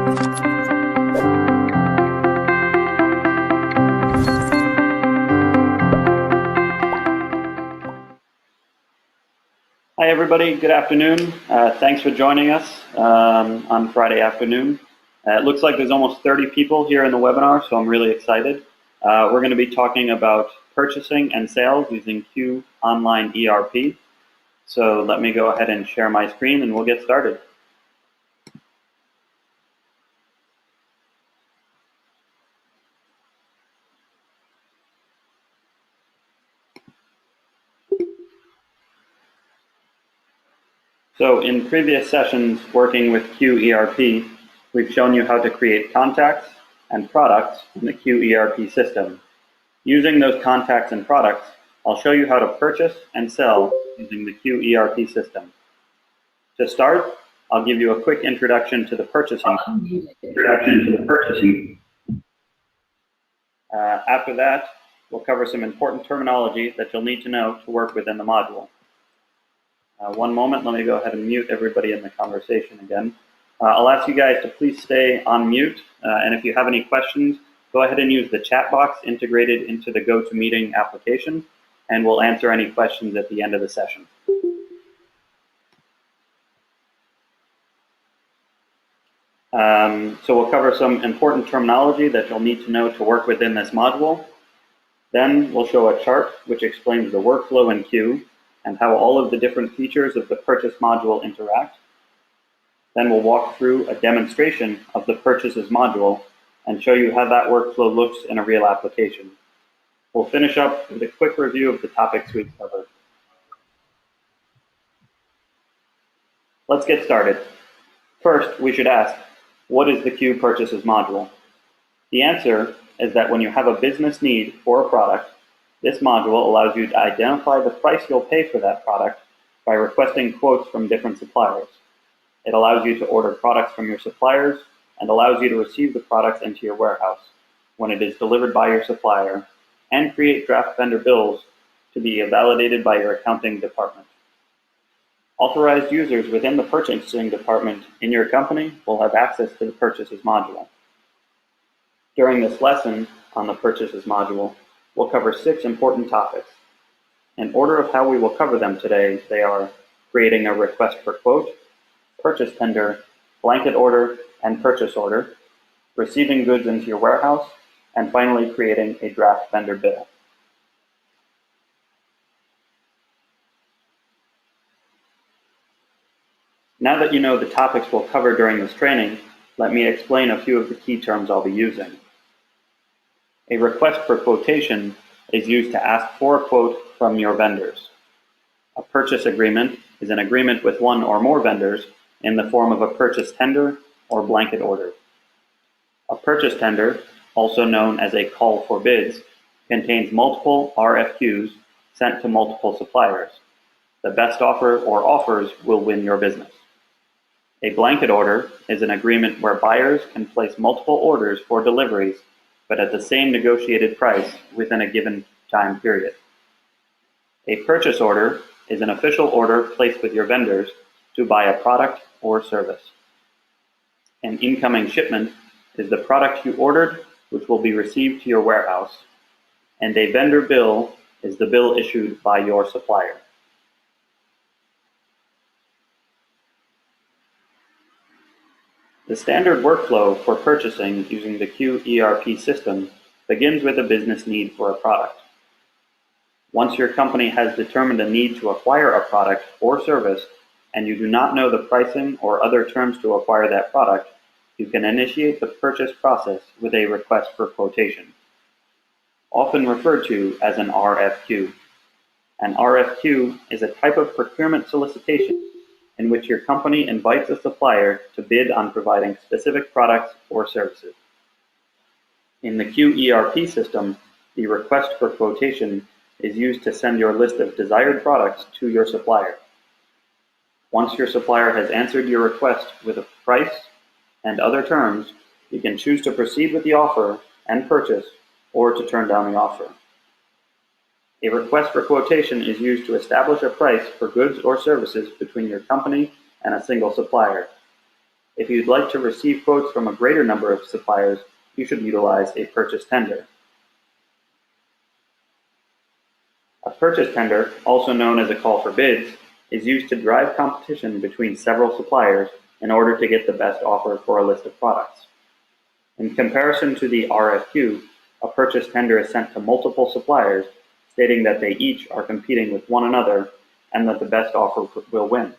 Hi everybody, good afternoon. Thanks for joining us on Friday afternoon. It looks like there's almost 30 people here in the webinar, so I'm really excited. We're going to be talking about purchasing and sales using Q Online ERP. So let me go ahead and share my screen and we'll get started. So in previous sessions working with KiuERP, we've shown you how to create contacts and products in the KiuERP system. Using those contacts and products, I'll show you how to purchase and sell using the KiuERP system. To start, I'll give you a quick introduction to the purchasing. After that, we'll cover some important terminology that you'll need to know to work within the module. One moment, let me go ahead and mute everybody in the conversation again. I'll ask you guys to please stay on mute, and if you have any questions, go ahead and use the chat box integrated into the GoToMeeting application, and we'll answer any questions at the end of the session. So we'll cover some important terminology that you'll need to know to work within this module. Then we'll show a chart which explains the workflow in Q and how all of the different features of the purchase module interact. Then we'll walk through a demonstration of the purchases module and show you how that workflow looks in a real application. We'll finish up with a quick review of the topics we've covered. Let's get started. First, we should ask, what is the Q purchases module? The answer is that when you have a business need for a product, this module allows you to identify the price you'll pay for that product by requesting quotes from different suppliers. It allows you to order products from your suppliers and allows you to receive the products into your warehouse when it is delivered by your supplier and create draft vendor bills to be validated by your accounting department. Authorized users within the purchasing department in your company will have access to the purchases module. During this lesson on the purchases module, we'll cover 6 important topics. In order of how we will cover them today, they are creating a request for quote, purchase tender, blanket order, and purchase order, receiving goods into your warehouse, and finally creating a draft vendor bill. Now that you know the topics we'll cover during this training, let me explain a few of the key terms I'll be using. A request for quotation is used to ask for a quote from your vendors. A purchase agreement is an agreement with one or more vendors in the form of a purchase tender or blanket order. A purchase tender, also known as a call for bids, contains multiple RFQs sent to multiple suppliers. The best offer or offers will win your business. A blanket order is an agreement where buyers can place multiple orders for deliveries, but at the same negotiated price within a given time period. A purchase order is an official order placed with your vendors to buy a product or service. An incoming shipment is the product you ordered, which will be received to your warehouse, and a vendor bill is the bill issued by your supplier. The standard workflow for purchasing using the KiuERP system begins with a business need for a product. Once your company has determined a need to acquire a product or service, and you do not know the pricing or other terms to acquire that product, you can initiate the purchase process with a request for quotation, often referred to as an RFQ. An RFQ is a type of procurement solicitation in which your company invites a supplier to bid on providing specific products or services. In the KiuERP system, the request for quotation is used to send your list of desired products to your supplier. Once your supplier has answered your request with a price and other terms, you can choose to proceed with the offer and purchase or to turn down the offer. A request for quotation is used to establish a price for goods or services between your company and a single supplier. If you'd like to receive quotes from a greater number of suppliers, you should utilize a purchase tender. A purchase tender, also known as a call for bids, is used to drive competition between several suppliers in order to get the best offer for a list of products. In comparison to the RFQ, a purchase tender is sent to multiple suppliers, stating that they each are competing with one another and that the best offer will win.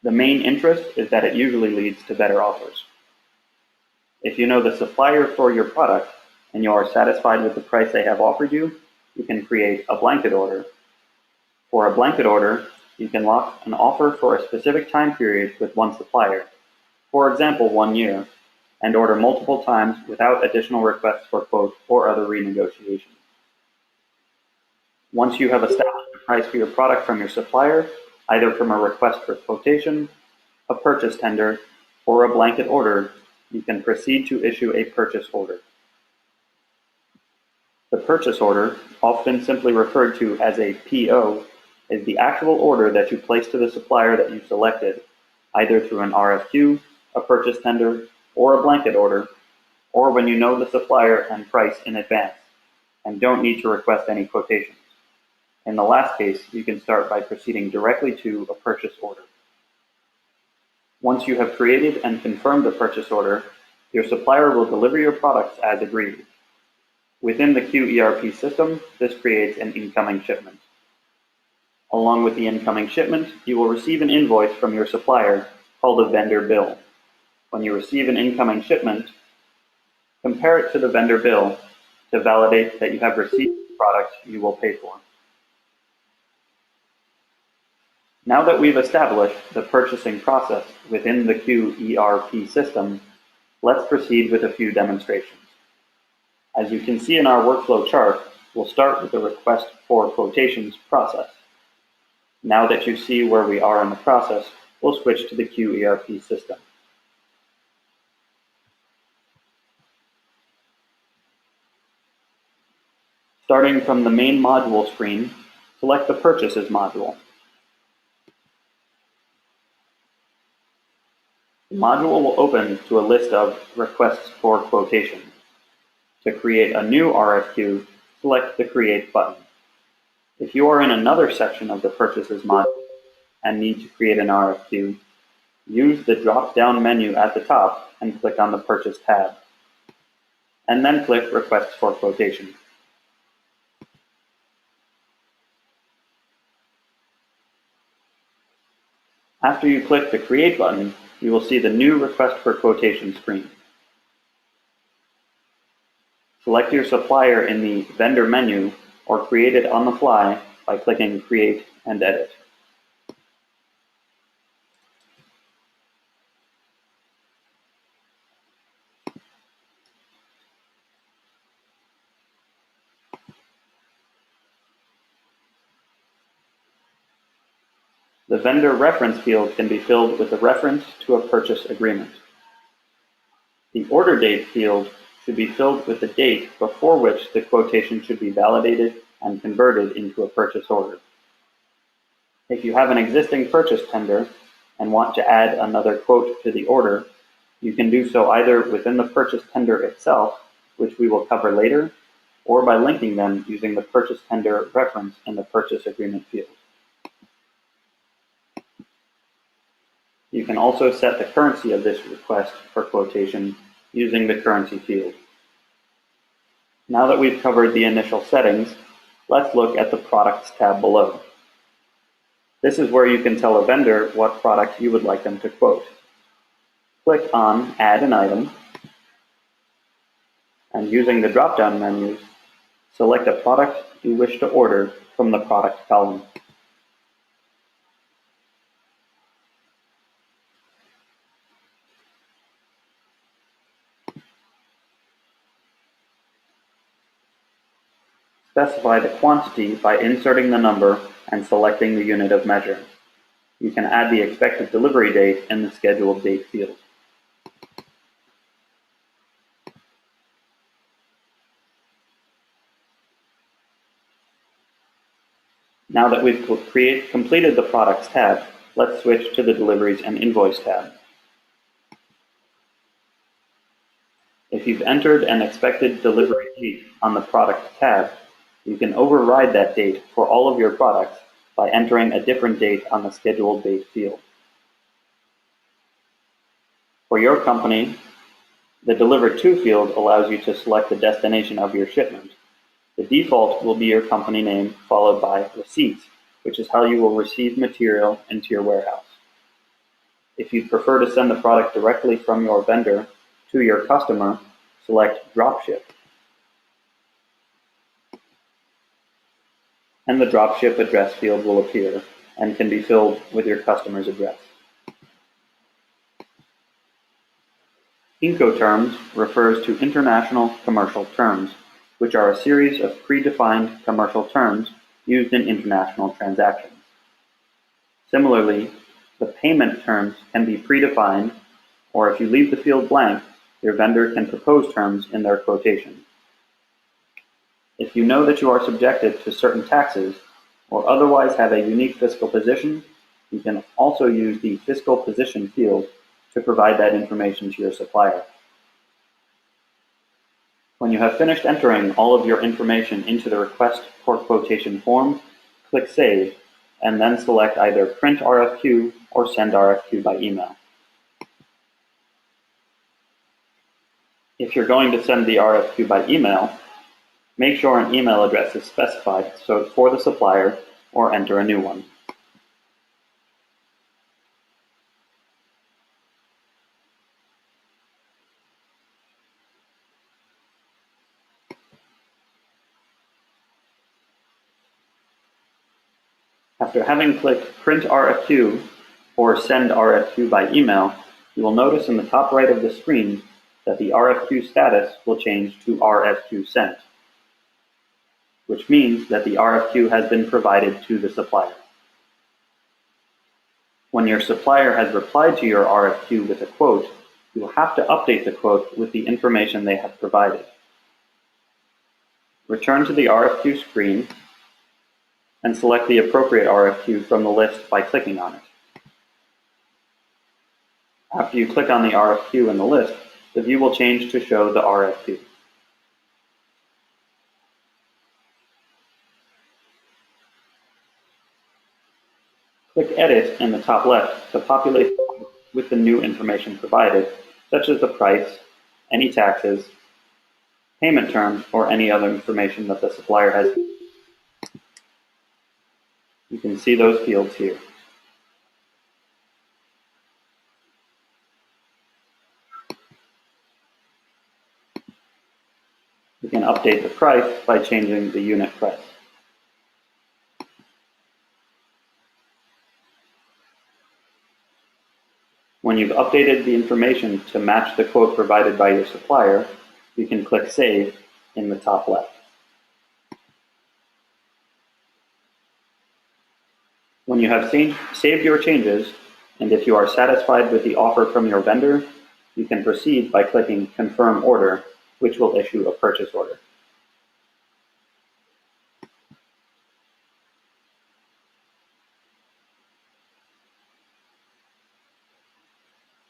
The main interest is that it usually leads to better offers. If you know the supplier for your product and you are satisfied with the price they have offered you, you can create a blanket order. For a blanket order, you can lock an offer for a specific time period with one supplier, for example 1 year, and order multiple times without additional requests for quote or other renegotiation. Once you have established a price for your product from your supplier, either from a request for quotation, a purchase tender, or a blanket order, you can proceed to issue a purchase order. The purchase order, often simply referred to as a PO, is the actual order that you place to the supplier that you selected, either through an RFQ, a purchase tender, or a blanket order, or when you know the supplier and price in advance and don't need to request any quotations. In the last case, you can start by proceeding directly to a purchase order. Once you have created and confirmed a purchase order, your supplier will deliver your products as agreed. Within the KiuERP system, this creates an incoming shipment. Along with the incoming shipment, you will receive an invoice from your supplier called a vendor bill. When you receive an incoming shipment, compare it to the vendor bill to validate that you have received the product you will pay for. Now that we've established the purchasing process within the KiuERP system, let's proceed with a few demonstrations. As you can see in our workflow chart, we'll start with the request for quotations process. Now that you see where we are in the process, we'll switch to the KiuERP system. Starting from the main module screen, select the Purchases module. The module will open to a list of requests for quotation. To create a new RFQ, select the Create button. If you are in another section of the Purchases module and need to create an RFQ, use the drop-down menu at the top and click on the Purchase tab, and then click Requests for Quotation. After you click the Create button, you will see the new Request for Quotation screen. Select your supplier in the Vendor menu or create it on the fly by clicking Create and Edit. The vendor reference field can be filled with a reference to a purchase agreement. The order date field should be filled with the date before which the quotation should be validated and converted into a purchase order. If you have an existing purchase tender and want to add another quote to the order, you can do so either within the purchase tender itself, which we will cover later, or by linking them using the purchase tender reference in the purchase agreement field. You can also set the currency of this request for quotation using the currency field. Now that we've covered the initial settings, let's look at the Products tab below. This is where you can tell a vendor what product you would like them to quote. Click on Add an Item, and using the drop-down menus, select a product you wish to order from the Product column. Specify the quantity by inserting the number and selecting the unit of measure. You can add the expected delivery date in the Scheduled Date field. Now that we've completed the Products tab, let's switch to the Deliveries and Invoice tab. If you've entered an expected delivery date on the product tab, you can override that date for all of your products by entering a different date on the scheduled date field. For your company, the Deliver To field allows you to select the destination of your shipment. The default will be your company name followed by receipts, which is how you will receive material into your warehouse. If you prefer to send the product directly from your vendor to your customer, select Dropship. And the Dropship address field will appear and can be filled with your customer's address. Incoterms refers to International Commercial Terms, which are a series of predefined commercial terms used in international transactions. Similarly, the payment terms can be predefined, or if you leave the field blank, your vendor can propose terms in their quotation. If you know that you are subjected to certain taxes or otherwise have a unique fiscal position, you can also use the Fiscal Position field to provide that information to your supplier. When you have finished entering all of your information into the Request for Quotation form, click Save, and then select either Print RFQ or Send RFQ by email. If you're going to send the RFQ by email, make sure an email address is specified for the supplier or enter a new one. After having clicked Print RFQ or Send RFQ by email, you will notice in the top right of the screen that the RFQ status will change to RFQ Sent, which means that the RFQ has been provided to the supplier. When your supplier has replied to your RFQ with a quote, you will have to update the quote with the information they have provided. Return to the RFQ screen and select the appropriate RFQ from the list by clicking on it. After you click on the RFQ in the list, the view will change to show the RFQ. Click Edit in the top left to populate with the new information provided, such as the price, any taxes, payment terms, or any other information that the supplier has. You can see those fields here. You can update the price by changing the unit price. When you've updated the information to match the quote provided by your supplier, you can click Save in the top left. When you have saved your changes, and if you are satisfied with the offer from your vendor, you can proceed by clicking Confirm Order, which will issue a purchase order.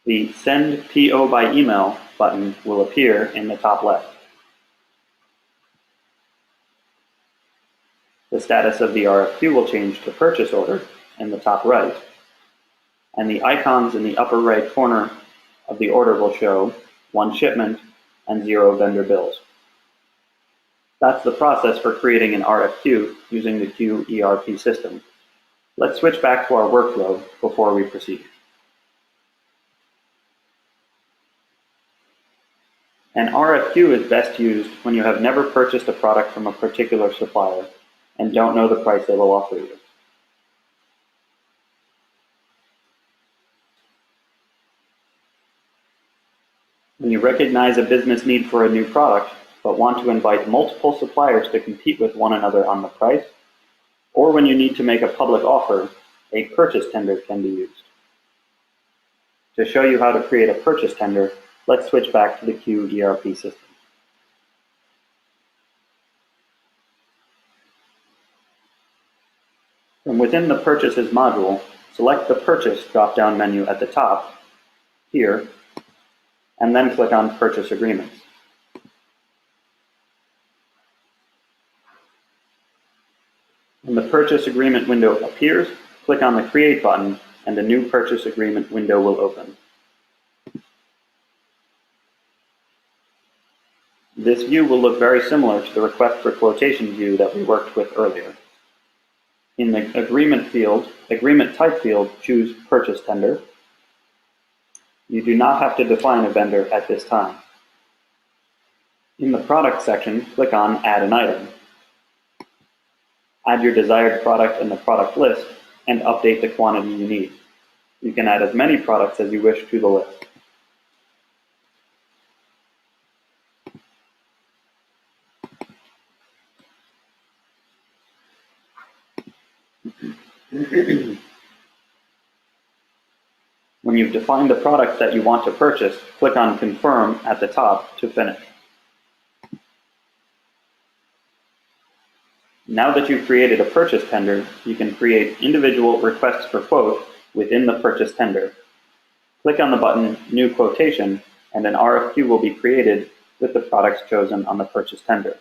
The Send PO by Email button will appear in the top left. The status of the RFQ will change to Purchase Order in the top right, and the icons in the upper right corner of the order will show 1 shipment and 0 vendor bills. That's the process for creating an RFQ using the KiuERP system. Let's switch back to our workflow before we proceed. An RFQ is best used when you have never purchased a product from a particular supplier and don't know the price they will offer you. When you recognize a business need for a new product, but want to invite multiple suppliers to compete with one another on the price, or when you need to make a public offer, a purchase tender can be used. To show you how to create a purchase tender, let's switch back to the KiuERP system. From within the Purchases module, select the Purchase drop-down menu at the top, here, and then click on Purchase Agreements. When the purchase agreement window appears, click on the Create button and a new purchase agreement window will open. This view will look very similar to the Request for Quotation view that we worked with earlier. In the Agreement Type field, choose Purchase Tender. You do not have to define a vendor at this time. In the Product section, click on Add an Item. Add your desired product in the product list and update the quantity you need. You can add as many products as you wish to the list. When you've defined the product that you want to purchase, click on Confirm at the top to finish. Now that you've created a purchase tender, you can create individual requests for quote within the purchase tender. Click on the button New Quotation, and an RFQ will be created with the products chosen on the purchase tender.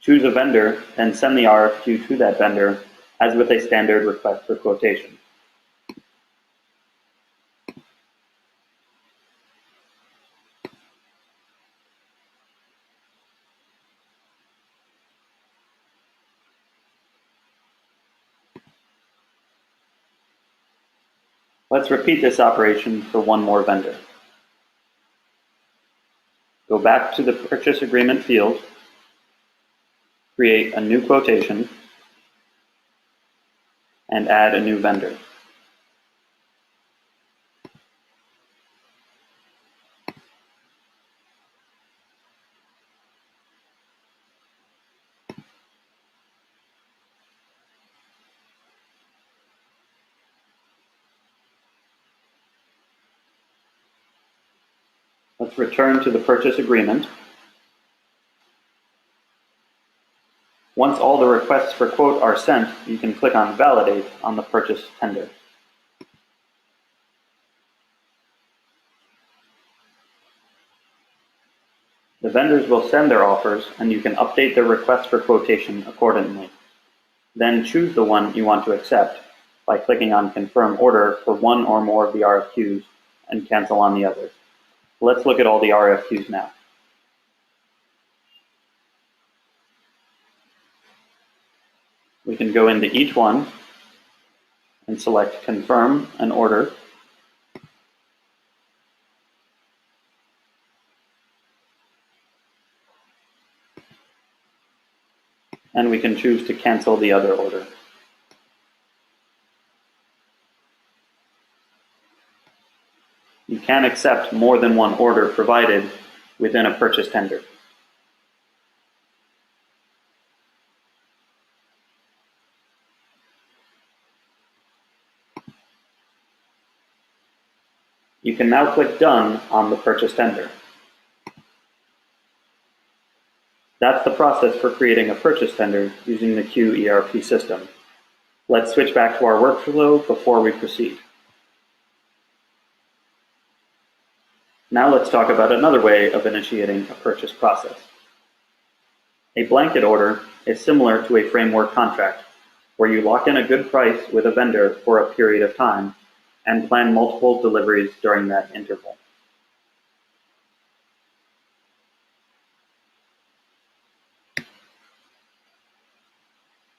Choose a vendor and send the RFQ to that vendor as with a standard request for quotation. Let's repeat this operation for one more vendor. Go back to the Purchase Agreement field, create a new quotation, and add a new vendor. Let's return to the purchase agreement. Once all the requests for quote are sent, you can click on Validate on the purchase tender. The vendors will send their offers, and you can update their request for quotation accordingly. Then choose the one you want to accept by clicking on Confirm Order for one or more of the RFQs and cancel on the others. Let's look at all the RFQs now. We can go into each one and select Confirm an Order. And we can choose to cancel the other order. You can accept more than one order provided within a purchase tender. You can now click Done on the purchase tender. That's the process for creating a purchase tender using the KiuERP system. Let's switch back to our workflow before we proceed. Now let's talk about another way of initiating a purchase process. A blanket order is similar to a framework contract, where you lock in a good price with a vendor for a period of time and plan multiple deliveries during that interval.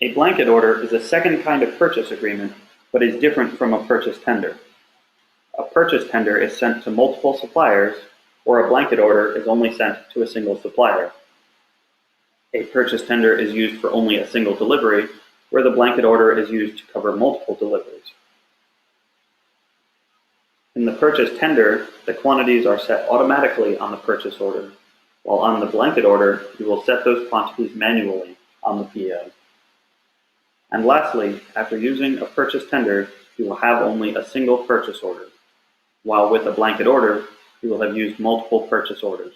A blanket order is a second kind of purchase agreement, but is different from a purchase tender. A purchase tender is sent to multiple suppliers, or a blanket order is only sent to a single supplier. A purchase tender is used for only a single delivery, where the blanket order is used to cover multiple deliveries. In the purchase tender, the quantities are set automatically on the purchase order, while on the blanket order, you will set those quantities manually on the PO. And lastly, after using a purchase tender, you will have only a single purchase order, while with a blanket order, you will have used multiple purchase orders.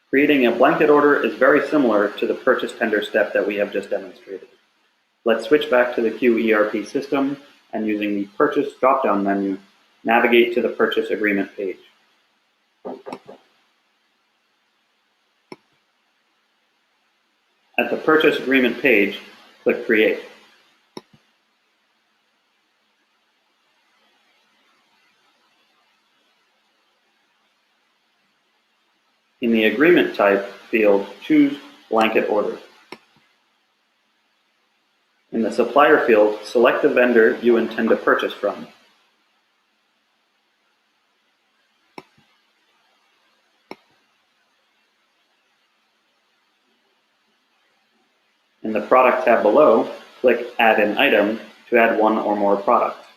Creating a blanket order is very similar to the purchase tender step that we have just demonstrated. Let's switch back to the KiuERP system and using the Purchase drop-down menu, navigate to the Purchase Agreement page. At the Purchase Agreement page, click Create. In the Agreement Type field, choose Blanket Order. In the Supplier field, select the vendor you intend to purchase from. In the Product tab below, click Add an Item to add one or more products.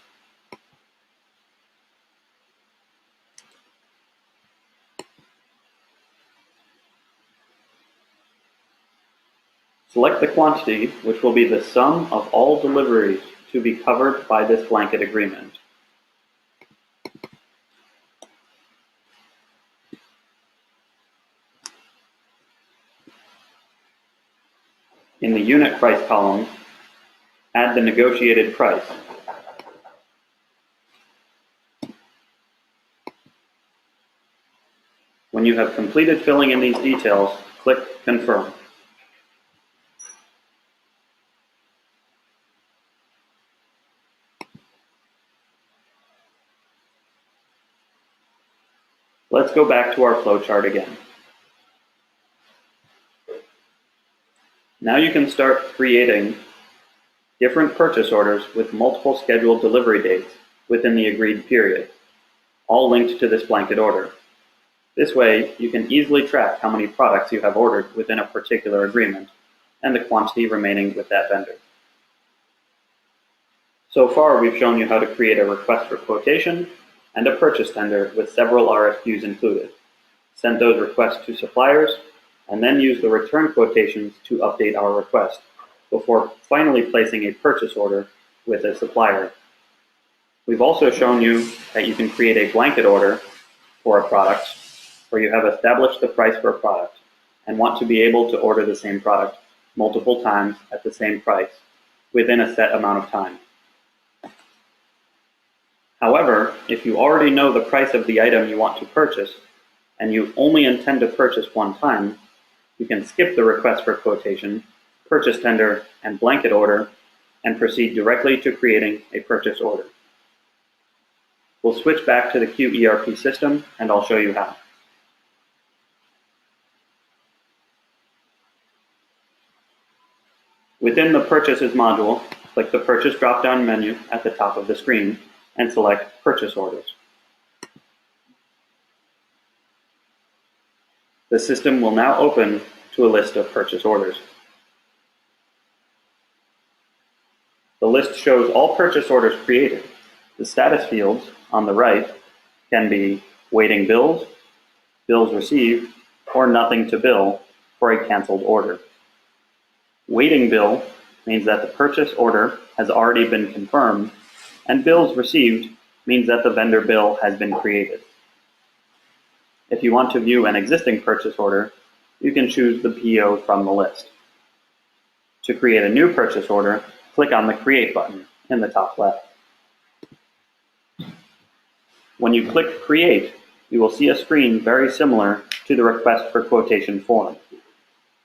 Select the quantity, which will be the sum of all deliveries to be covered by this blanket agreement. In the Unit Price column, add the negotiated price. When you have completed filling in these details, click Confirm. Let's go back to our flowchart again. Now you can start creating different purchase orders with multiple scheduled delivery dates within the agreed period, all linked to this blanket order. This way, you can easily track how many products you have ordered within a particular agreement and the quantity remaining with that vendor. So far, we've shown you how to create a request for quotation and a purchase tender with several RFQs included, send those requests to suppliers, and then use the return quotations to update our request before finally placing a purchase order with a supplier. We've also shown you that you can create a blanket order for a product where you have established the price for a product and want to be able to order the same product multiple times at the same price within a set amount of time. However, if you already know the price of the item you want to purchase and you only intend to purchase one time, you can skip the request for quotation, purchase tender, and blanket order and proceed directly to creating a purchase order. We'll switch back to the KiuERP system and I'll show you how. Within the Purchases module, click the Purchase drop-down menu at the top of the screen and select Purchase Orders. The system will now open to a list of purchase orders. The list shows all purchase orders created. The status fields on the right can be waiting bills, bills received, or nothing to bill for a canceled order. Waiting bill means that the purchase order has already been confirmed, and bills received means that the vendor bill has been created. If you want to view an existing purchase order, you can choose the PO from the list. To create a new purchase order, click on the Create button in the top left. When you click Create, you will see a screen very similar to the Request for Quotation form.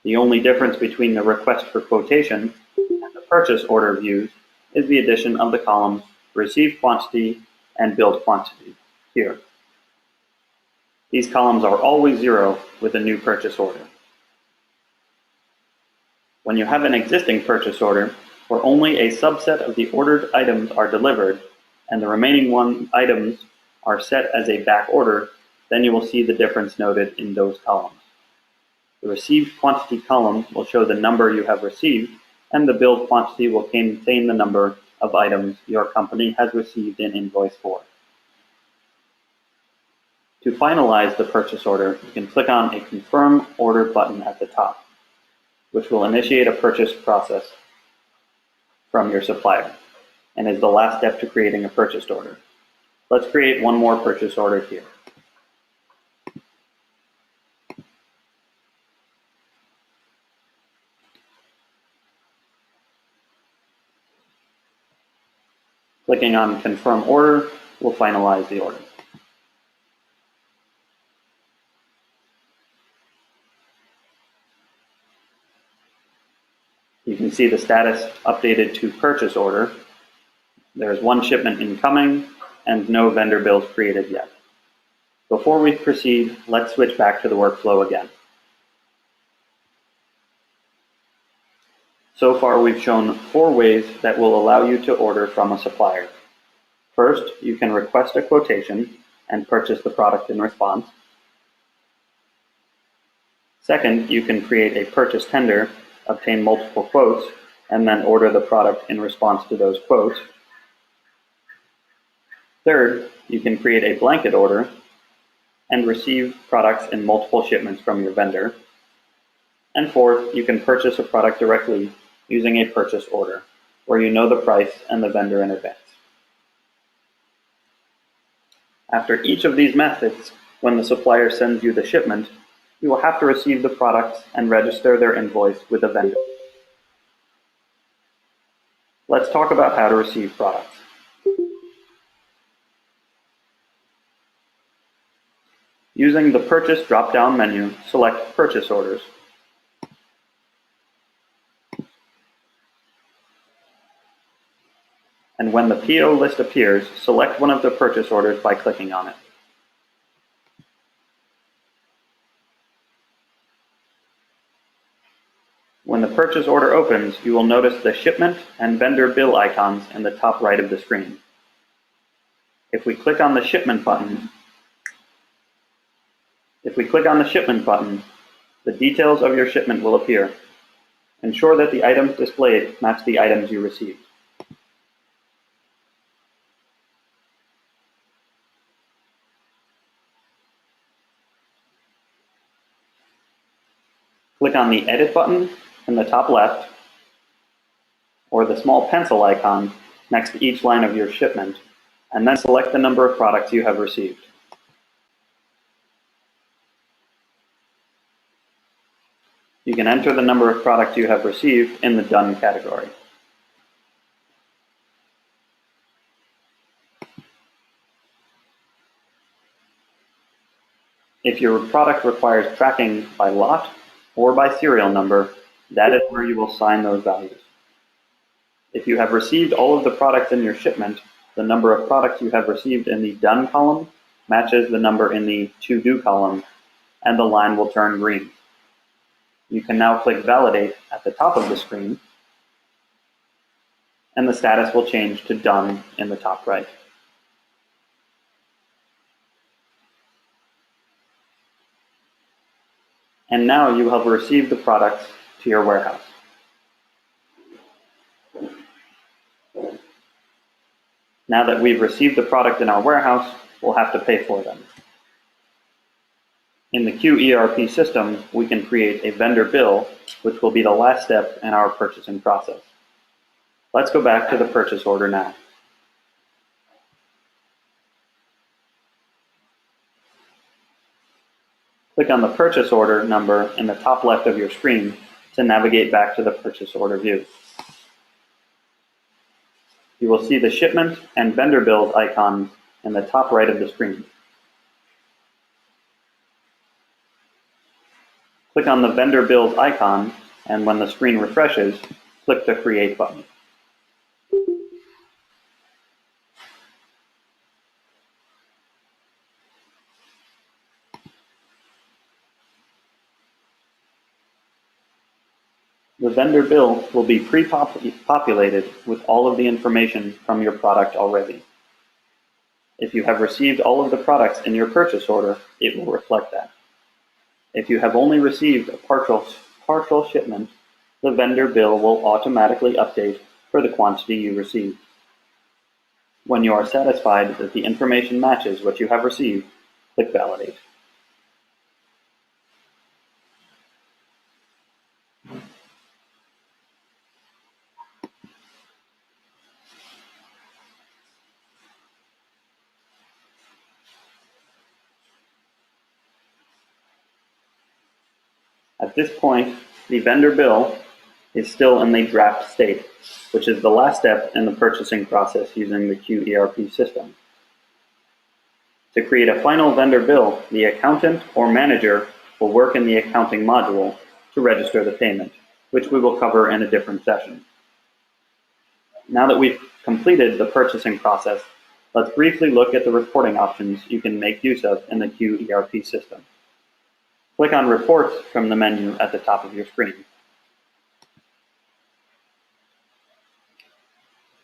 The only difference between the Request for Quotation and the purchase order views is the addition of the columns Received Quantity and Billed Quantity here. These columns are always 0 with a new purchase order. When you have an existing purchase order where only a subset of the ordered items are delivered and the remaining items are set as a back order, then you will see the difference noted in those columns. The Received Quantity column will show the number you have received, and the Billed Quantity will contain the number of items your company has received an invoice for. To finalize the purchase order, you can click on a Confirm Order button at the top, which will initiate a purchase process from your supplier and is the last step to creating a purchase order. Let's create one more purchase order here. Clicking on Confirm Order will finalize the order. You can see the status updated to Purchase Order. There is one shipment incoming and no vendor bills created yet. Before we proceed, let's switch back to the workflow again. So far, we've shown 4 ways that will allow you to order from a supplier. First, you can request a quotation and purchase the product in response. Second, you can create a purchase tender, obtain multiple quotes, and then order the product in response to those quotes. Third, you can create a blanket order and receive products in multiple shipments from your vendor. And fourth, you can purchase a product directly using a purchase order, where you know the price and the vendor in advance. After each of these methods, when the supplier sends you the shipment, you will have to receive the products and register their invoice with the vendor. Let's talk about how to receive products. Using the Purchase drop-down menu, select Purchase Orders. And when the PO list appears, select one of the purchase orders by clicking on it. When the purchase order opens, you will notice the shipment and vendor bill icons in the top right of the screen. If we click on the shipment button, the details of your shipment will appear. Ensure that the items displayed match the items you received. Click on the Edit button in the top left, or the small pencil icon next to each line of your shipment, and then select the number of products you have received. You can enter the number of products you have received in the Done category. If your product requires tracking by lot or by serial number, that is where you will sign those values. If you have received all of the products in your shipment, the number of products you have received in the Done column matches the number in the To Do column, and the line will turn green. You can now click Validate at the top of the screen, and the status will change to Done in the top right. And now you have received the products to your warehouse. Now that we've received the product in our warehouse, we'll have to pay for them. In the KiuERP system, we can create a vendor bill, which will be the last step in our purchasing process. Let's go back to the purchase order now. Click on the purchase order number in the top left of your screen to navigate back to the purchase order view. You will see the shipment and vendor bills icons in the top right of the screen. Click on the vendor bills icon, and when the screen refreshes, click the Create button. The vendor bill will be pre-populated with all of the information from your product already. If you have received all of the products in your purchase order, it will reflect that. If you have only received a partial shipment, the vendor bill will automatically update for the quantity you received. When you are satisfied that the information matches what you have received, click Validate. At this point, the vendor bill is still in the draft state, which is the last step in the purchasing process using the KiuERP system. To create a final vendor bill, the accountant or manager will work in the accounting module to register the payment, which we will cover in a different session. Now that we've completed the purchasing process, let's briefly look at the reporting options you can make use of in the KiuERP system. Click on Reports from the menu at the top of your screen.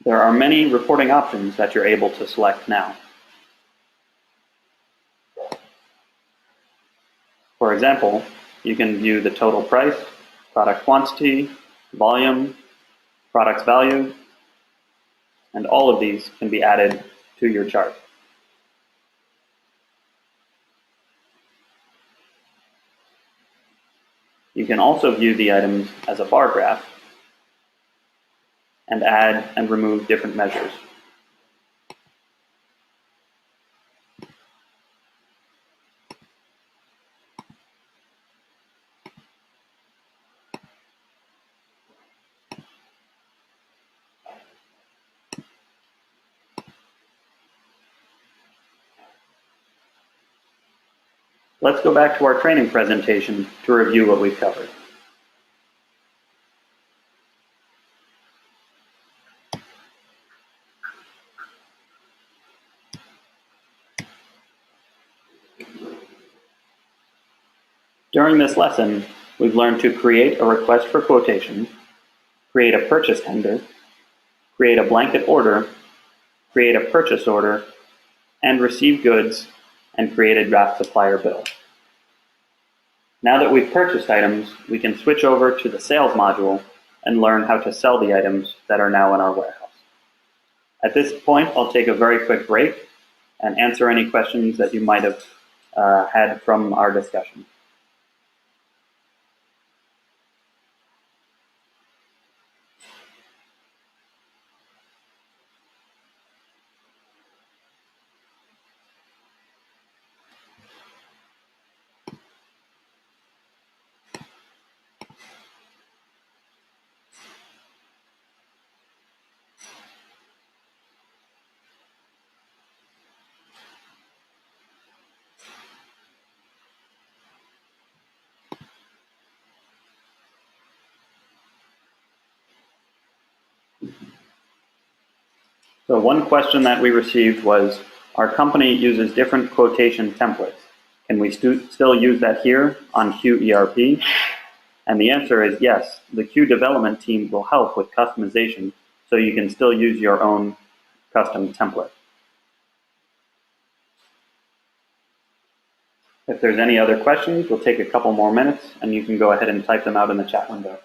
There are many reporting options that you're able to select now. For example, you can view the total price, product quantity, volume, product's value, and all of these can be added to your chart. You can also view the items as a bar graph and add and remove different measures. Let's go back to our training presentation to review what we've covered. During this lesson, we've learned to create a request for quotation, create a purchase tender, create a blanket order, create a purchase order, and receive goods, and create a draft supplier bill. Now that we've purchased items, we can switch over to the sales module and learn how to sell the items that are now in our warehouse. At this point, I'll take a very quick break and answer any questions that you might have had from our discussion. So one question that we received was, our company uses different quotation templates. Can we still use that here on KiuERP? And the answer is yes. The Kiu development team will help with customization, so you can still use your own custom template. If there's any other questions, we'll take a couple more minutes, and you can go ahead and type them out in the chat window.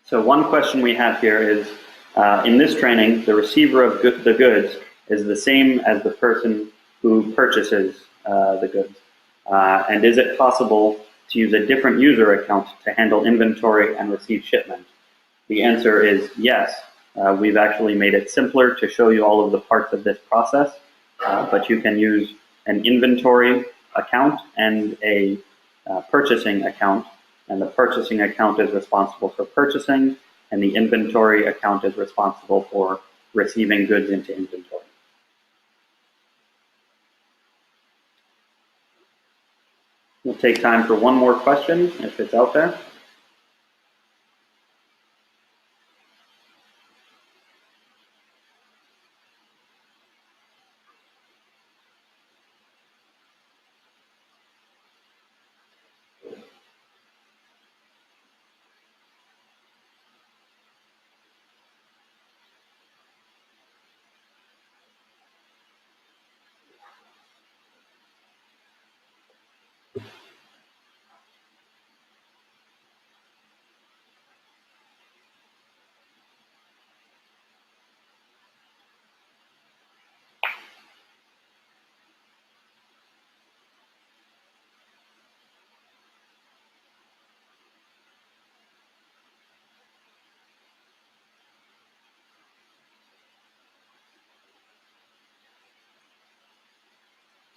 So one question we have here is, in this training, the receiver of the goods is the same as the person who purchases the goods. And is it possible to use a different user account to handle inventory and receive shipment? The answer is yes. We've actually made it simpler to show you all of the parts of this process, but you can use an inventory account and a purchasing account, and the purchasing account is responsible for purchasing, and the inventory account is responsible for receiving goods into inventory. We'll take time for one more question if it's out there.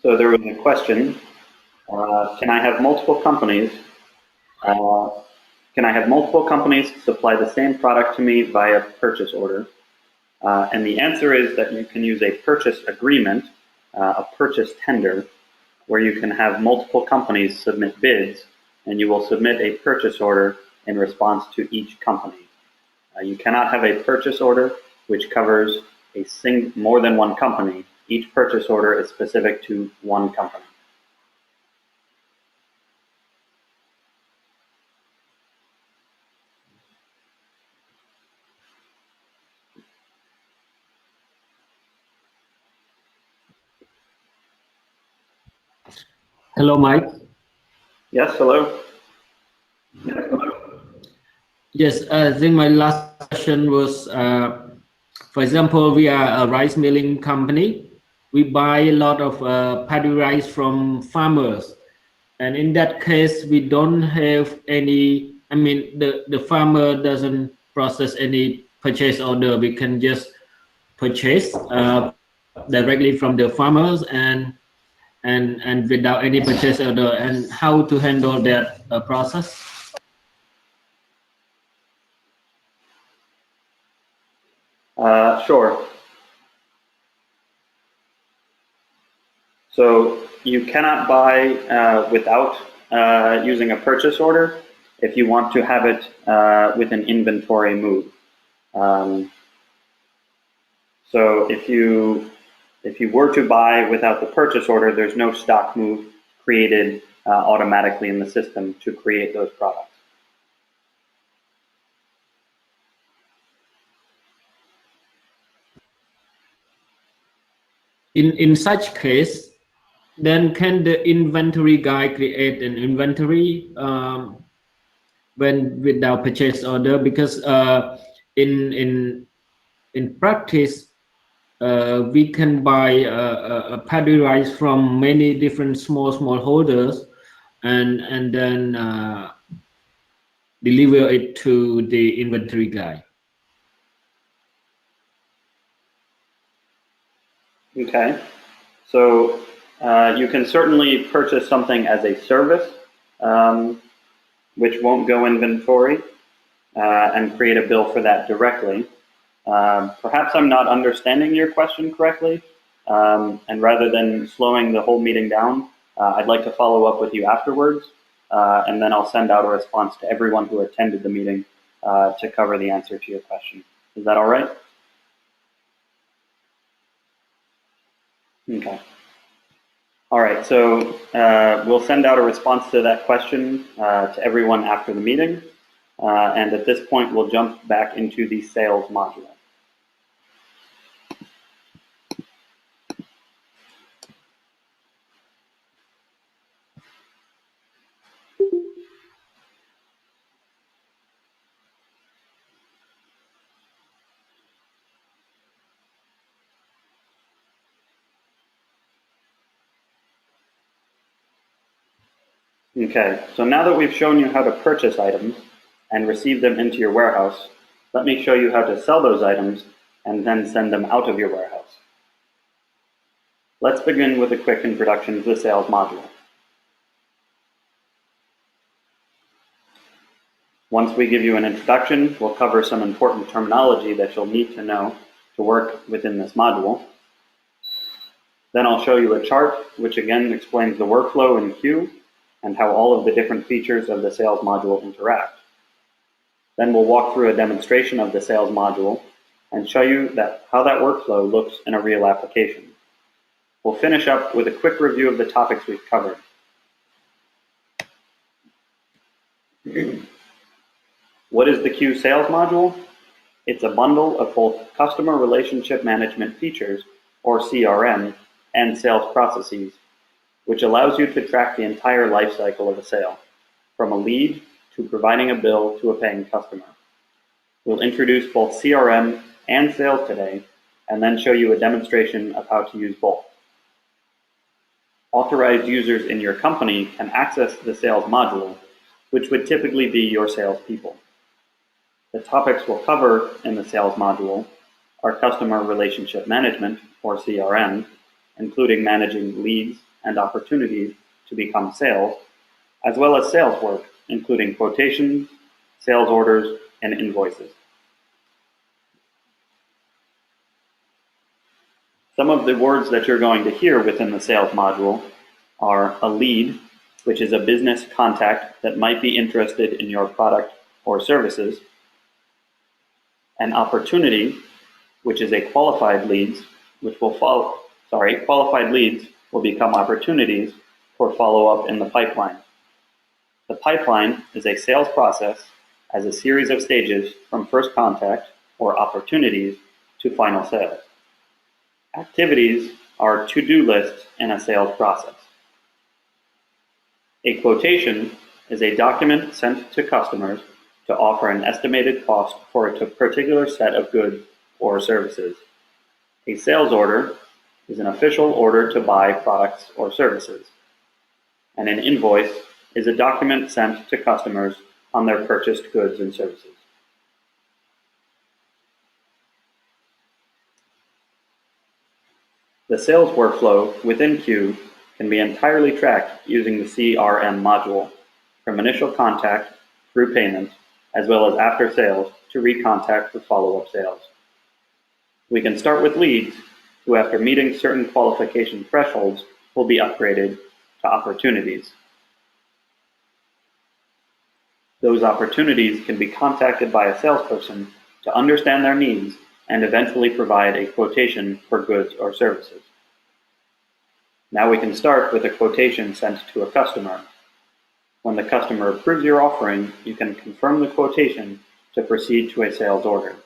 So there was a question, can I have multiple companies supply the same product to me via purchase order? And the answer is that you can use a purchase agreement, a purchase tender, where you can have multiple companies submit bids, and you will submit a purchase order in response to each company. You cannot have a purchase order which covers more than one company. Each purchase order is specific to one company. Hello, Mike. Yes, hello. Yes, I think my last question was, for example, we are a rice milling company. We buy a lot of paddy rice from farmers. And in that case, we don't have any, I mean, the farmer doesn't process any purchase order. We can just purchase directly from the farmers and without any purchase order, and how to handle that process? Sure. So you cannot buy without using a purchase order if you want to have it with an inventory move. So if you were to buy without the purchase order, there's no stock move created automatically in the system to create those products. In such case, then can the inventory guy create an inventory when without purchase order? Because in practice, we can buy a paddy rice from many different small holders, and then deliver it to the inventory guy. Okay, so you can certainly purchase something as a service, which won't go inventory, and create a bill for that directly. Perhaps I'm not understanding your question correctly, and rather than slowing the whole meeting down, I'd like to follow up with you afterwards, and then I'll send out a response to everyone who attended the meeting to cover the answer to your question. Is that all right? Okay. All right, so we'll send out a response to that question to everyone after the meeting. And at this point, we'll jump back into the sales module. Okay, so now that we've shown you how to purchase items and receive them into your warehouse, let me show you how to sell those items and then send them out of your warehouse. Let's begin with a quick introduction to the sales module. Once we give you an introduction, we'll cover some important terminology that you'll need to know to work within this module. Then I'll show you a chart, which again explains the workflow in Q and how all of the different features of the sales module interact. Then we'll walk through a demonstration of the sales module and show you how that workflow looks in a real application. We'll finish up with a quick review of the topics we've covered. What is the Q sales module? It's a bundle of both customer relationship management features, or CRM, and sales processes, which allows you to track the entire life cycle of a sale, from a lead to providing a bill to a paying customer. We'll introduce both CRM and sales today, and then show you a demonstration of how to use both. Authorized users in your company can access the sales module, which would typically be your salespeople. The topics we'll cover in the sales module are customer relationship management, or CRM, including managing leads and opportunities to become sales, as well as sales work, including quotations, sales orders, and invoices. Some of the words that you're going to hear within the sales module are a lead, which is a business contact that might be interested in your product or services, an opportunity, which is a qualified leads, qualified leads will become opportunities for follow-up in the pipeline. The pipeline is a sales process as a series of stages from first contact, or opportunities, to final sales. Activities are to-do lists in a sales process. A quotation is a document sent to customers to offer an estimated cost for a particular set of goods or services. A sales order is an official order to buy products or services. And an invoice is a document sent to customers on their purchased goods and services. The sales workflow within Q can be entirely tracked using the CRM module, from initial contact through payment, as well as after sales to recontact for follow-up sales. We can start with leads, who after meeting certain qualification thresholds will be upgraded to opportunities. Those opportunities can be contacted by a salesperson to understand their needs and eventually provide a quotation for goods or services. Now we can start with a quotation sent to a customer. When the customer approves your offering, you can confirm the quotation to proceed to a sales order.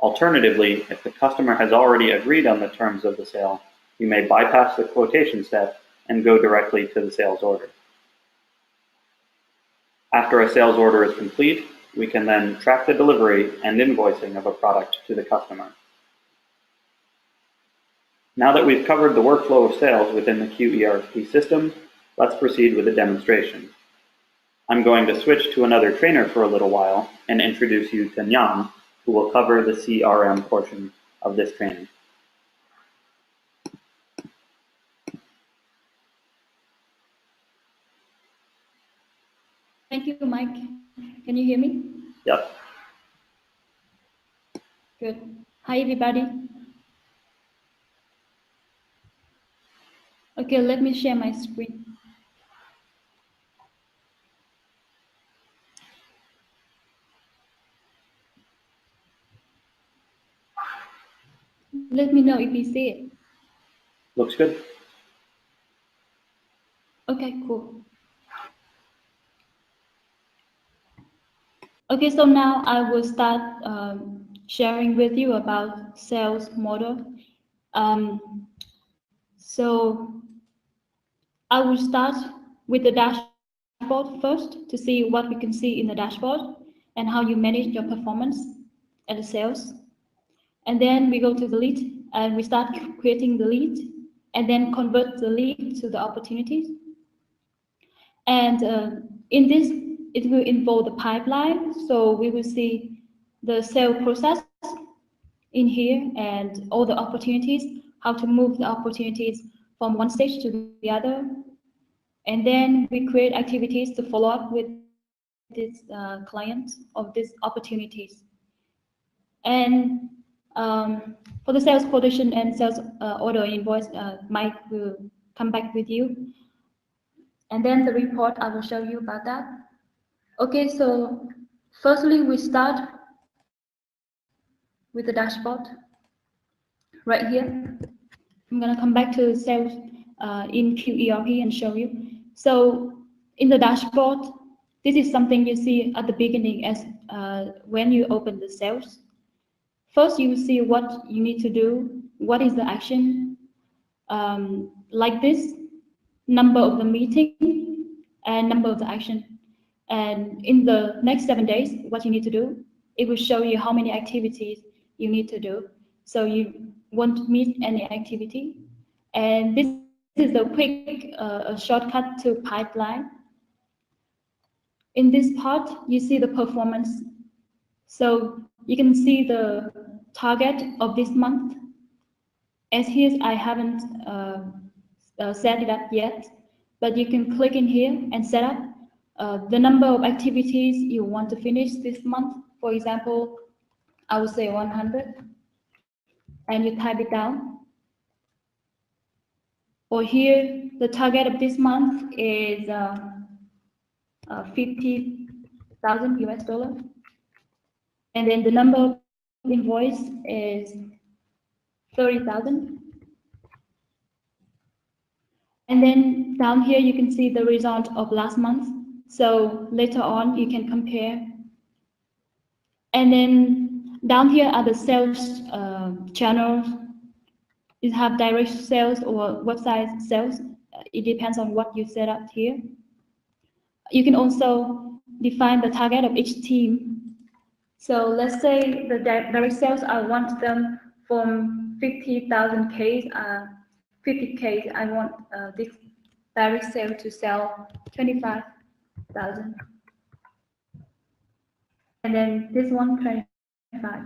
Alternatively, if the customer has already agreed on the terms of the sale, you may bypass the quotation step and go directly to the sales order. After a sales order is complete, we can then track the delivery and invoicing of a product to the customer. Now that we've covered the workflow of sales within the KiuERP system, let's proceed with a demonstration. I'm going to switch to another trainer for a little while and introduce you to Nyan, who will cover the CRM portion of this training. Thank you, Mike. Can you hear me? Yep. Good. Hi, everybody. Okay, let me share my screen. Let me know if you see it. Looks good. Okay, cool. Okay, so now I will start sharing with you about sales model. So I will start with the dashboard first to see what we can see in the dashboard and how you manage your performance at the sales. And then we go to the lead and we start creating the lead and then convert the lead to the opportunities. And in this, it will involve the pipeline. So we will see the sale process in here and all the opportunities, how to move the opportunities from one stage to the other. And then we create activities to follow up with this client of these opportunities. And for the sales quotation and sales order invoice, Mike will come back with you. And then the report, I will show you about that. Okay, so firstly, we start with the dashboard right here. I'm gonna come back to sales in KiuERP and show you. So in the dashboard, this is something you see at the beginning as when you open the sales. First, you see what you need to do, what is the action, like this, number of the meeting and number of the action. And in the next 7 days, what you need to do, it will show you how many activities you need to do. So you won't miss any activity. And this is a quick shortcut to pipeline. In this part, you see the performance. So you can see the target of this month. As here, I haven't set it up yet, but you can click in here and set up the number of activities you want to finish this month. For example, I would say 100, and you type it down. Or here, the target of this month is 50,000 US dollar. And then the number of invoice is 30,000. And then down here, you can see the result of last month. So later on, you can compare. And then down here are the sales channels. You have direct sales or website sales. It depends on what you set up here. You can also define the target of each team. So let's say the direct sales, I want them from 50,000 case, 50 case. I want this direct sale to sell 25,000. And then this one, 25.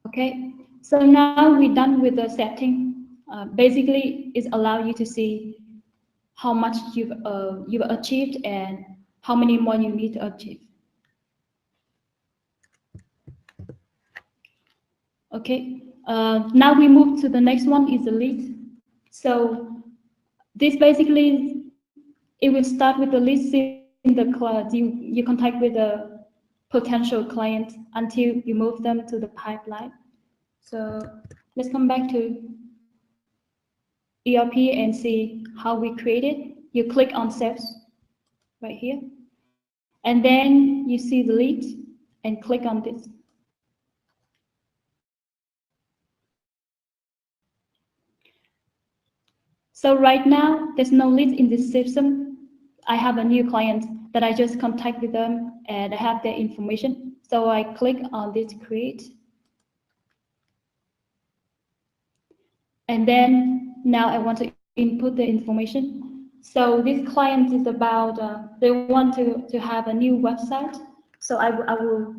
Okay, so now we're done with the setting. Basically, it allows you to see how much you've achieved and how many more you need to achieve. Okay, now we move to the next one is the lead. So this basically, it will start with the lead in the cloud. You contact with the potential client until you move them to the pipeline. So let's come back to ERP and see how we create it. You click on sales right here, and then you see the lead and click on this. So right now, there's no lead in this system. I have a new client that I just contact with them and I have their information. So I click on this create. And then now I want to input the information. So this client is about, they want to have a new website. So I will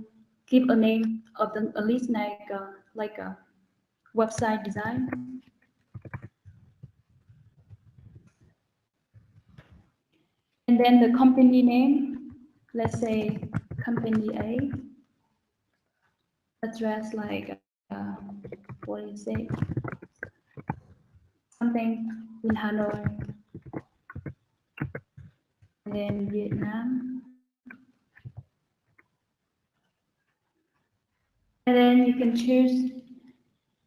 give a name of the a list like a website design. And then the company name, let's say company A, address like, what do you say? Something in Hanoi, and then Vietnam. And then you can choose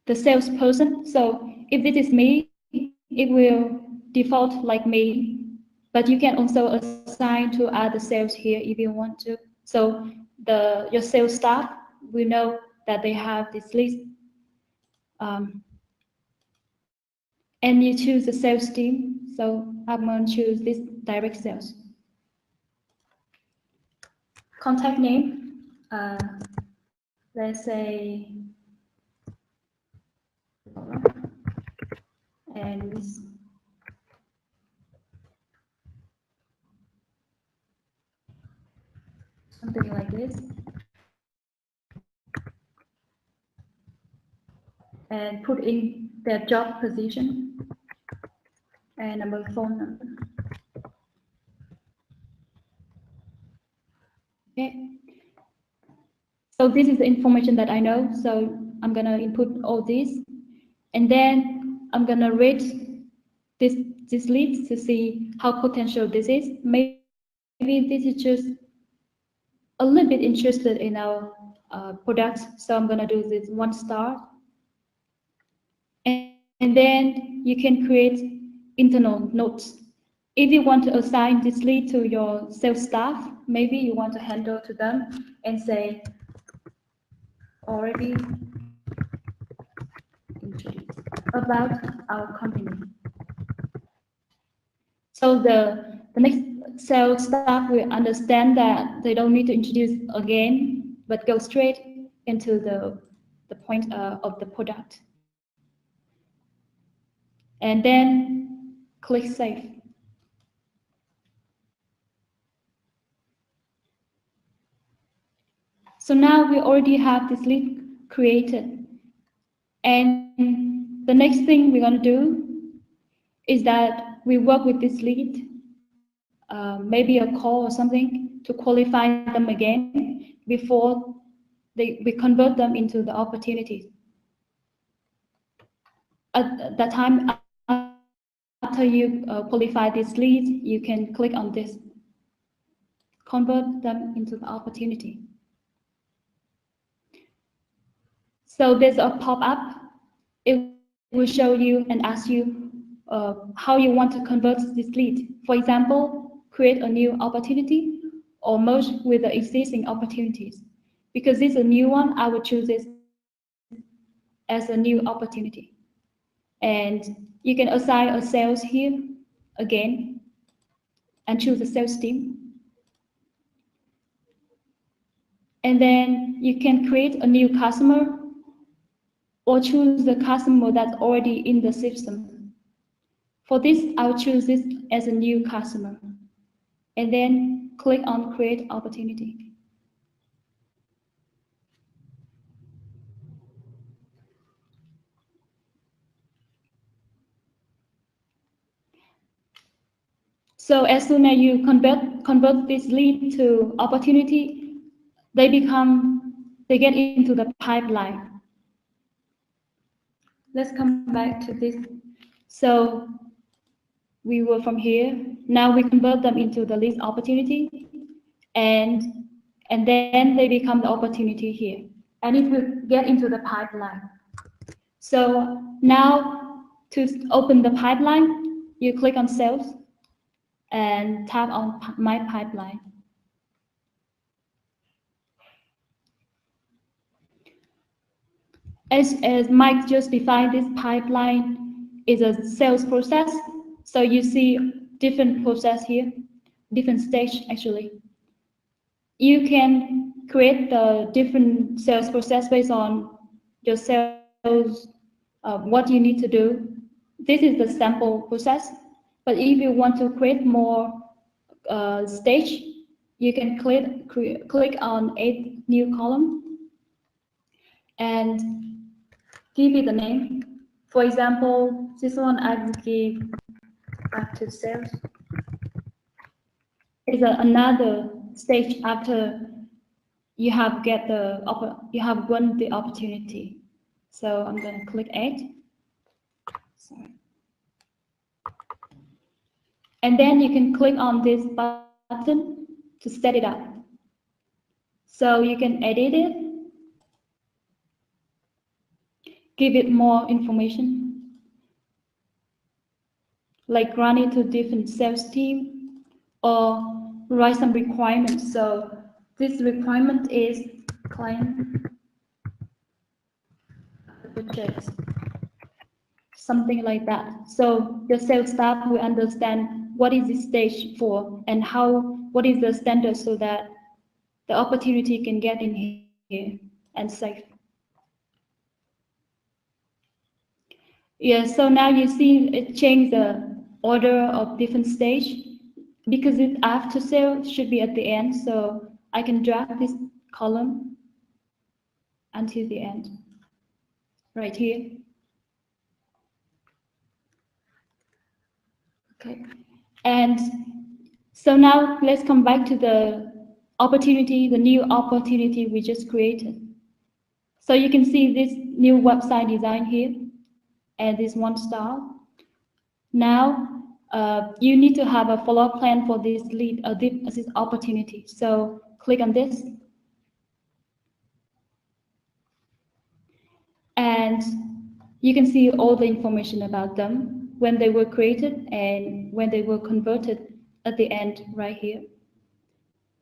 the salesperson. So if this is me, it will default like me, but you can also assign to other sales here if you want to. So your sales staff will know that they have this list. And you choose the sales team. So I'm going to choose this direct sales. Contact name, let's say, and something like this, and put in their job position and number phone number. Okay. So this is the information that I know. So I'm gonna input all this, and then I'm gonna rate this lead to see how potential this is. Maybe this is just a little bit interested in our product, so I'm gonna do this 1 star. And then you can create internal notes. If you want to assign this lead to your sales staff, maybe you want to handle to them and say, already introduced about our company. So the next sales staff will understand that they don't need to introduce again, but go straight into the point of the product. And then click Save. So now we already have this lead created. And the next thing we're going to do is that we work with this lead, maybe a call or something, to qualify them again before we convert them into the opportunities. At that time, after you qualify this lead, you can click on this, convert them into the opportunity. So there's a pop-up. It will show you and ask you how you want to convert this lead. For example, create a new opportunity or merge with the existing opportunities. Because this is a new one, I would choose this as a new opportunity. And you can assign a sales here again and choose the sales team. And then you can create a new customer or choose the customer that's already in the system. For this, I'll choose this as a new customer. And then click on Create Opportunity. So as soon as you convert this lead to opportunity, they get into the pipeline. Let's come back to this. So we were from here. Now we convert them into the lead opportunity, and then they become the opportunity here. And it will get into the pipeline. So now to open the pipeline, you click on Sales and tap on My Pipeline. As Mike just defined, this pipeline is a sales process. So you see different process here, different stage actually. You can create the different sales process based on your sales, what you need to do. This is the sample process. But if you want to create more stage, you can click on Add New Column and give it a name. For example, this one I will give after sales. It's another stage after you have won the opportunity. So I'm going to click Add. Sorry. And then you can click on this button to set it up. So you can edit it, give it more information, like run it to different sales team, or write some requirements. So this requirement is client budget, something like that. So the sales staff will understand what is this stage for and what is the standard so that the opportunity can get in here and safe. Yeah, so now you see it changed the order of different stage because it after sale should be at the end. So I can drag this column until the end, right here. Okay, and so now let's come back to the opportunity, the new opportunity we just created. So you can see this new website design here, and this 1 star. Now you need to have a follow-up plan for this lead, this opportunity. So click on this, and you can see all the information about them, when they were created and when they were converted at the end right here.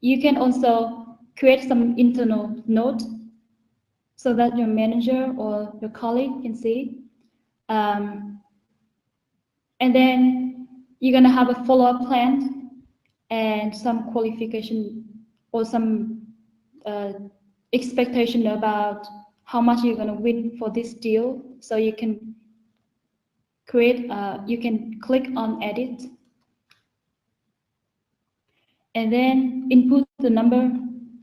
You can also create some internal note so that your manager or your colleague can see. And then you're going to have a follow-up plan and some qualification or some expectation about how much you're going to win for this deal. So you can create, you can click on edit, and then input the number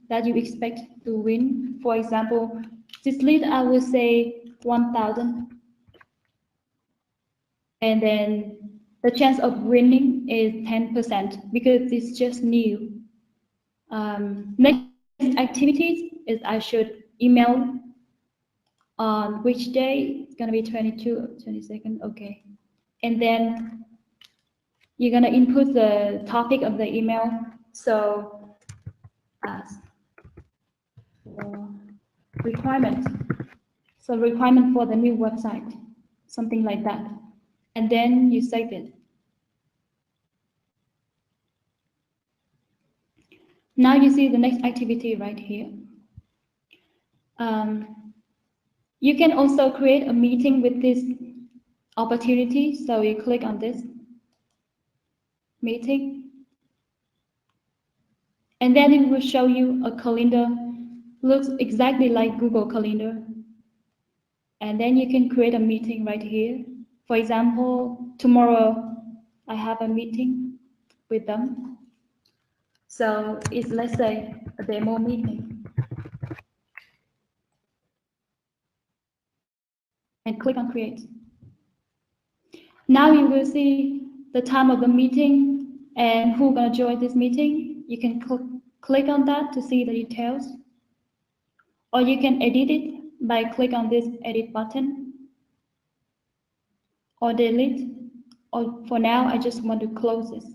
that you expect to win. For example, this lead, I will say 1,000. And then the chance of winning is 10% because it's just new. Next activities is I should email on which day. It's going to be 22nd, okay. And then you're going to input the topic of the email. So requirement. So requirement for the new website, something like that. And then you save it. Now you see the next activity right here. You can also create a meeting with this opportunity. So you click on this meeting, and then it will show you a calendar, looks exactly like Google Calendar. And then you can create a meeting right here. For example, tomorrow I have a meeting with them. So it's, let's say, a demo meeting. And click on create. Now you will see the time of the meeting and who's gonna join this meeting. You can click on that to see the details. Or you can edit it by click on this edit button. Or delete. Or for now, I just want to close this.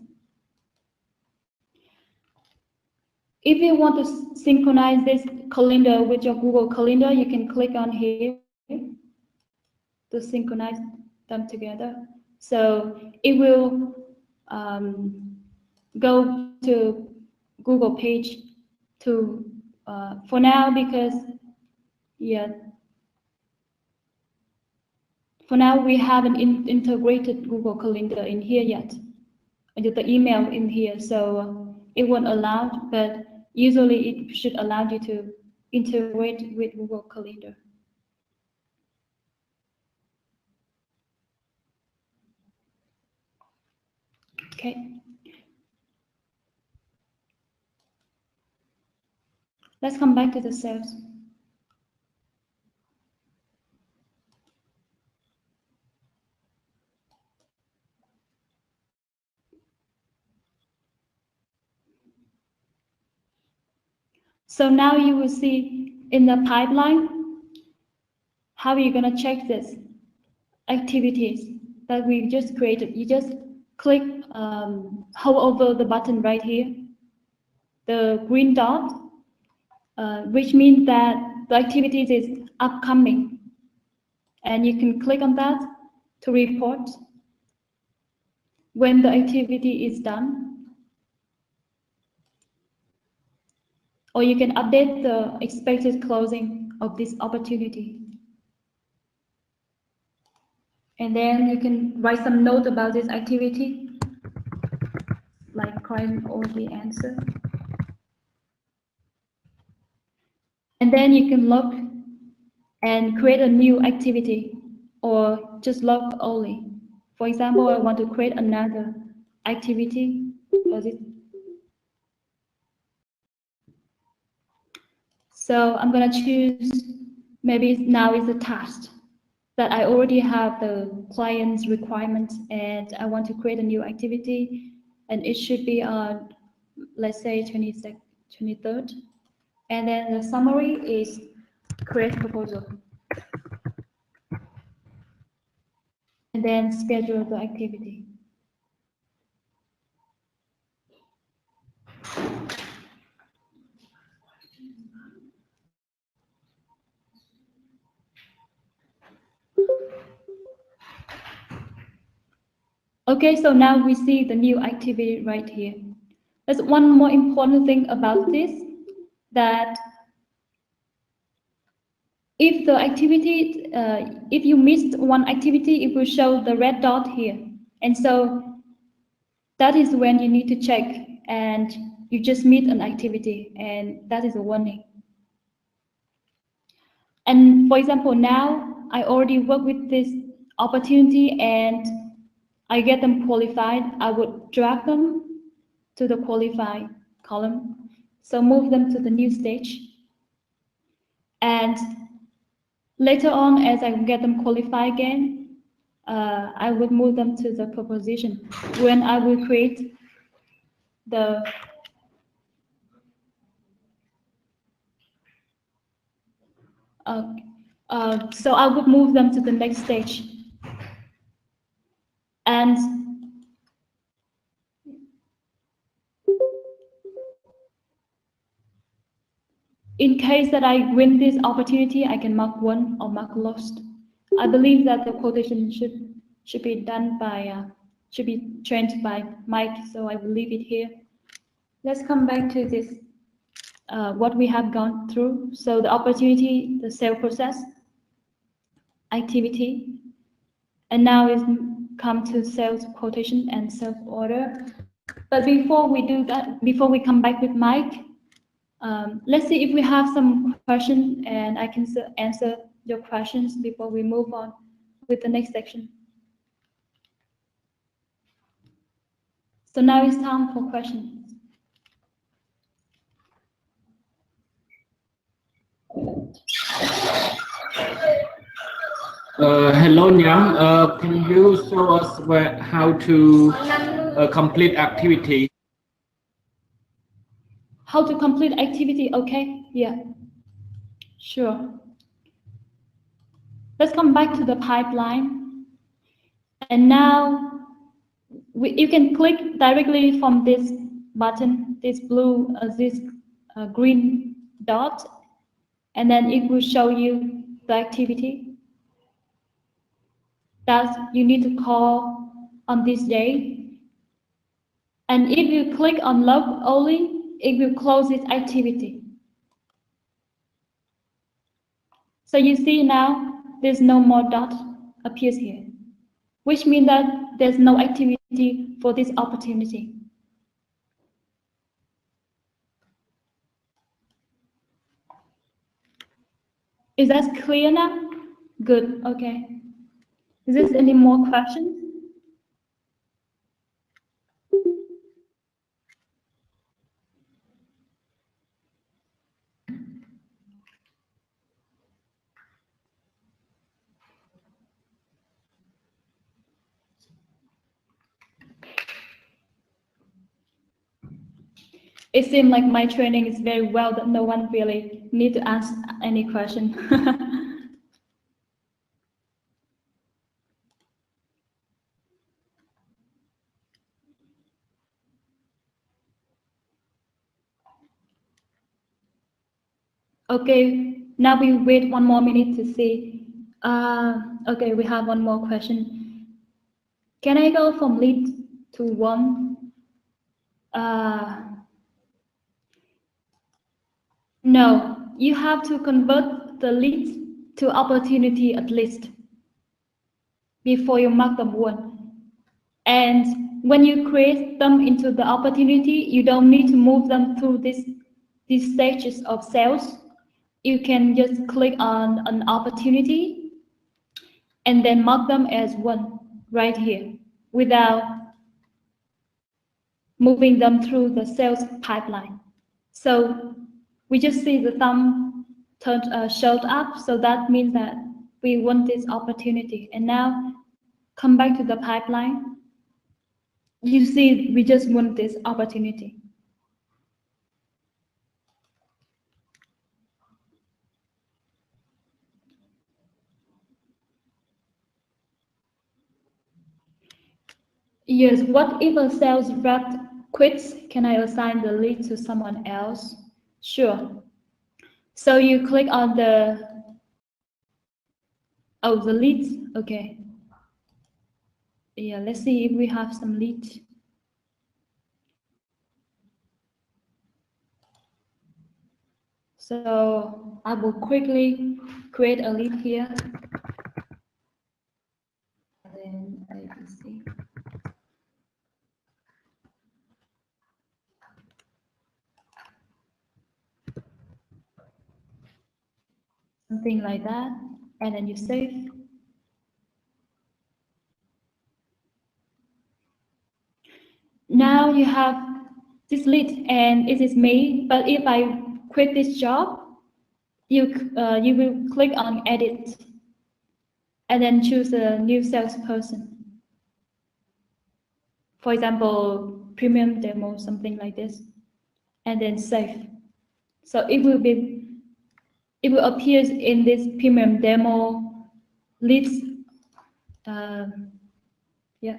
If you want to synchronize this calendar with your Google Calendar, you can click on here to synchronize them together. So it will go to Google page to, for now, because, yeah, for now we haven't integrated Google Calendar in here yet, the email in here, so it won't allow, but usually it should allow you to integrate with Google Calendar. Okay. Let's come back to the sales. So now you will see in the pipeline, how are you going to check this activities that we just created? You just click, hover over the button right here, the green dot, which means that the activities is upcoming. And you can click on that to report when the activity is done. Or you can update the expected closing of this opportunity. And then you can write some note about this activity, like client already answer. And then you can log and create a new activity, or just log only. For example, I want to create another activity for this. So I'm gonna choose, maybe now is a task that I already have the client's requirements and I want to create a new activity, and it should be on, let's say 23rd. And then the summary is create proposal. And then schedule the activity. Okay, so now we see the new activity right here. There's one more important thing about this, that if the activity, if you missed one activity, it will show the red dot here. And so that is when you need to check and you just missed an activity, and that is a warning. And for example, now I already work with this opportunity and I get them qualified. I would drag them to the qualified column. So move them to the new stage. And later on, as I get them qualified again, I would move them to the proposition when I will create the so I would move them to the next stage. And in case that I win this opportunity, I can mark won or mark lost. I believe that the quotation should be done by should be trained by Mike, so I will leave it here. Let's come back to this, what we have gone through. So the opportunity, the sale process, activity, and now is come to sales quotation and sales order. But before we do that, before we come back with Mike, let's see if we have some questions and I can answer your questions before we move on with the next section. So now it's time for questions. Hello, Nyang. Can you show us how to complete activity? How to complete activity? Okay, yeah, sure. Let's come back to the pipeline. And now you can click directly from this button, this blue, this green dot, and then it will show you the activity that you need to call on this day. And if you click on log only, it will close this activity. So you see now there's no more dot appears here, which means that there's no activity for this opportunity. Is that clear now? Good, okay. Is there any more questions? It seems like my training is very well that no one really need to ask any question. Okay, now we wait 1 more minute to see. Okay, we have one more question. Can I go from lead to one? No, you have to convert the leads to opportunity at least before you mark them one. And when you create them into the opportunity, you don't need to move them through these stages of sales. You can just click on an opportunity and then mark them as one right here without moving them through the sales pipeline. So we just see the thumb showed up. So that means that we want this opportunity. And now come back to the pipeline. You see, we just want this opportunity. Yes, what if a sales rep quits? Can I assign the lead to someone else? Sure. So you click on the leads. Okay. Yeah, let's see if we have some leads. So I will quickly create a lead here. And then I can see. Something like that. And then you save. Now you have this lead and it is me. But if I quit this job, you will click on edit and then choose a new salesperson. For example, premium demo, something like this, and then save. So it will appear in this premium demo list. Yeah.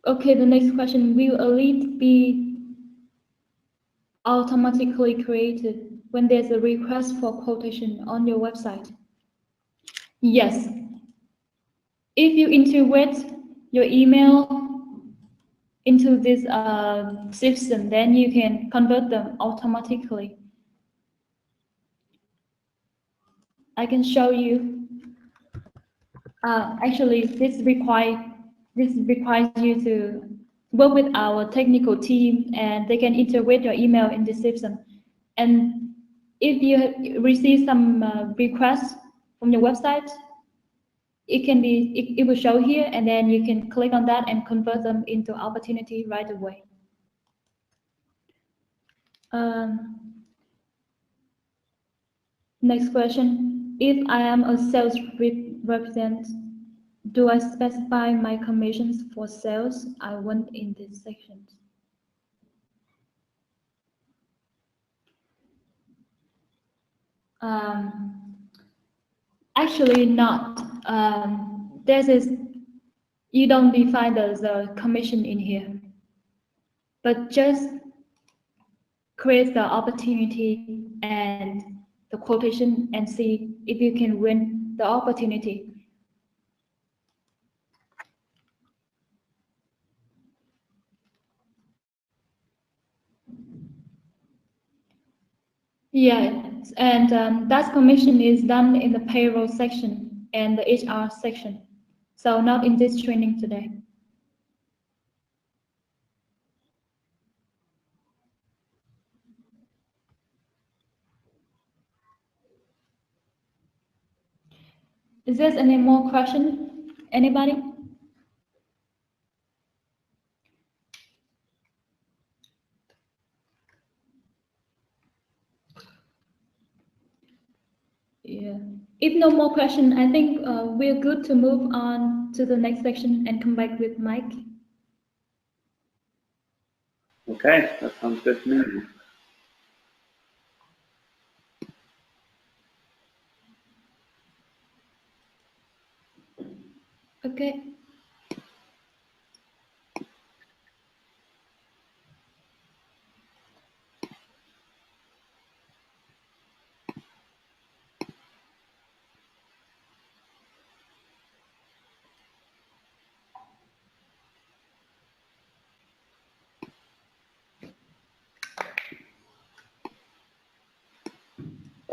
Okay, the next question, will a lead be automatically created when there's a request for quotation on your website? Yes. If you integrate your email into this system, then you can convert them automatically. I can show you. Actually, this requires you to work with our technical team, and they can integrate your email in the system. And if you receive some requests from your website, it will show here, and then you can click on that and convert them into opportunity right away. Next question: if I am a sales representative, do I specify my commissions for sales I want in this section? Actually not. You don't define the commission in here, but just create the opportunity and the quotation and see if you can win the opportunity. Yeah, and that commission is done in the payroll section and the HR section, so not in this training today. Is there any more question? Anybody? Yeah. If no more question, I think we're good to move on to the next section and come back with Mike. Okay, that sounds good to me. Okay.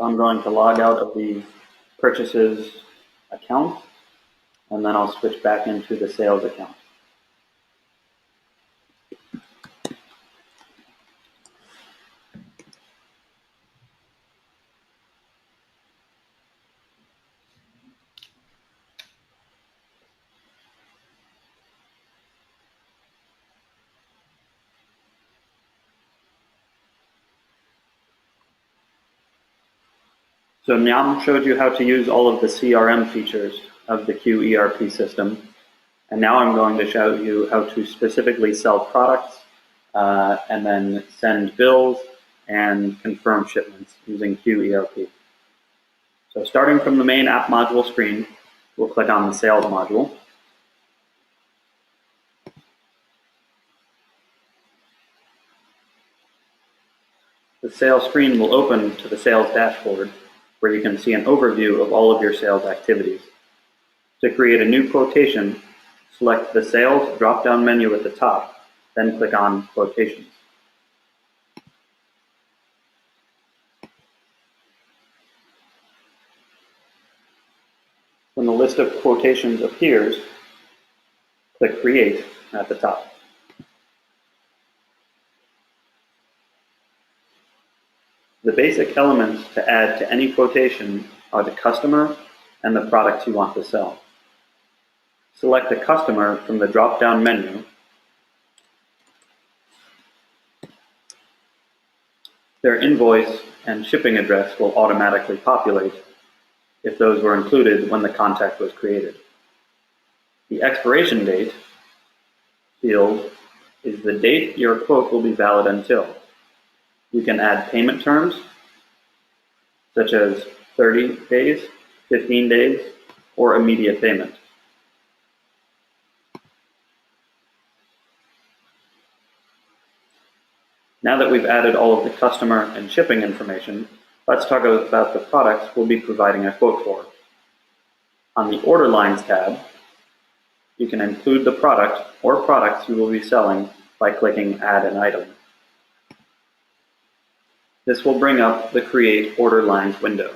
I'm going to log out of the purchases account, and then I'll switch back into the sales account. So Nyam showed you how to use all of the CRM features of the KiuERP system. And now I'm going to show you how to specifically sell products and then send bills and confirm shipments using KiuERP. So starting from the main app module screen, we'll click on the sales module. The sales screen will open to the sales dashboard, where you can see an overview of all of your sales activities. To create a new quotation, select the Sales drop-down menu at the top, then click on Quotations. When the list of quotations appears, click Create at the top. The basic elements to add to any quotation are the customer and the products you want to sell. Select the customer from the drop-down menu. Their invoice and shipping address will automatically populate if those were included when the contact was created. The expiration date field is the date your quote will be valid until. You can add payment terms, such as 30 days, 15 days, or immediate payment. Now that we've added all of the customer and shipping information, let's talk about the products we'll be providing a quote for. On the Order Lines tab, you can include the product or products you will be selling by clicking Add an Item. This will bring up the Create Order Lines window.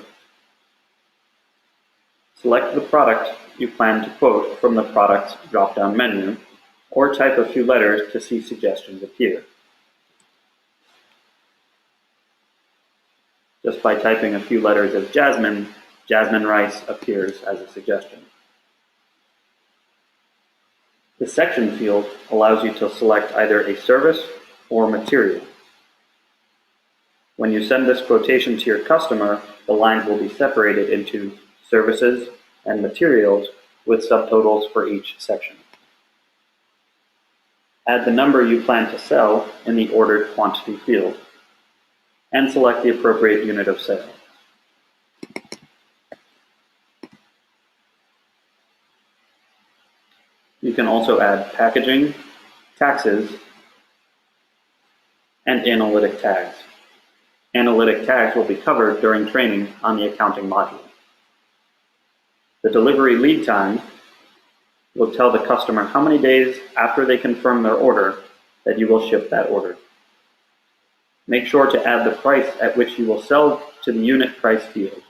Select the product you plan to quote from the Products drop-down menu, or type a few letters to see suggestions appear. Just by typing a few letters of jasmine, jasmine rice appears as a suggestion. The section field allows you to select either a service or material. When you send this quotation to your customer, the lines will be separated into services and materials with subtotals for each section. Add the number you plan to sell in the ordered quantity field, and select the appropriate unit of sale. You can also add packaging, taxes, and analytic tags. Analytic tags will be covered during training on the accounting module. The delivery lead time will tell the customer how many days after they confirm their order that you will ship that order. Make sure to add the price at which you will sell to the unit price field,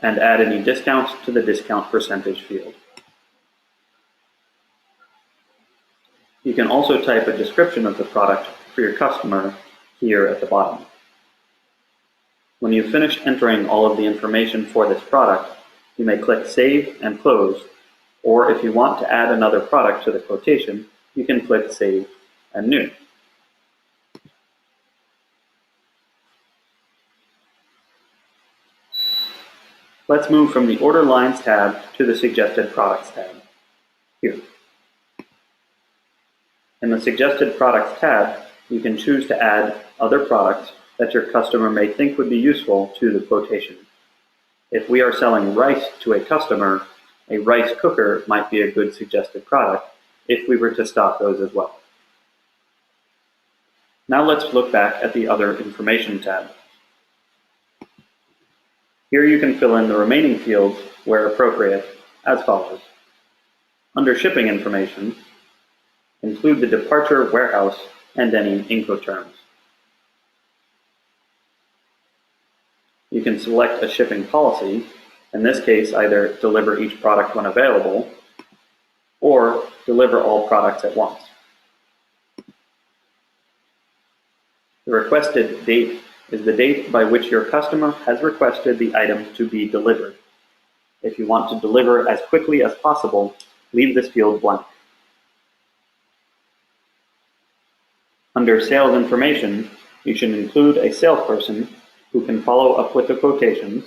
and add any discounts to the discount percentage field. You can also type a description of the product for your customer here at the bottom. When you've finished entering all of the information for this product, you may click Save and Close, or if you want to add another product to the quotation, you can click Save and New. Let's move from the Order Lines tab to the Suggested Products tab, here. In the Suggested Products tab, you can choose to add other products that your customer may think would be useful to the quotation. If we are selling rice to a customer, a rice cooker might be a good suggested product if we were to stock those as well. Now let's look back at the Other Information tab. Here you can fill in the remaining fields where appropriate as follows. Under Shipping Information, include the departure, warehouse, and any Incoterms. You can select a shipping policy, in this case either deliver each product when available, or deliver all products at once. The requested date is the date by which your customer has requested the item to be delivered. If you want to deliver as quickly as possible, leave this field blank. Under Sales Information, you should include a salesperson who can follow up with the quotations,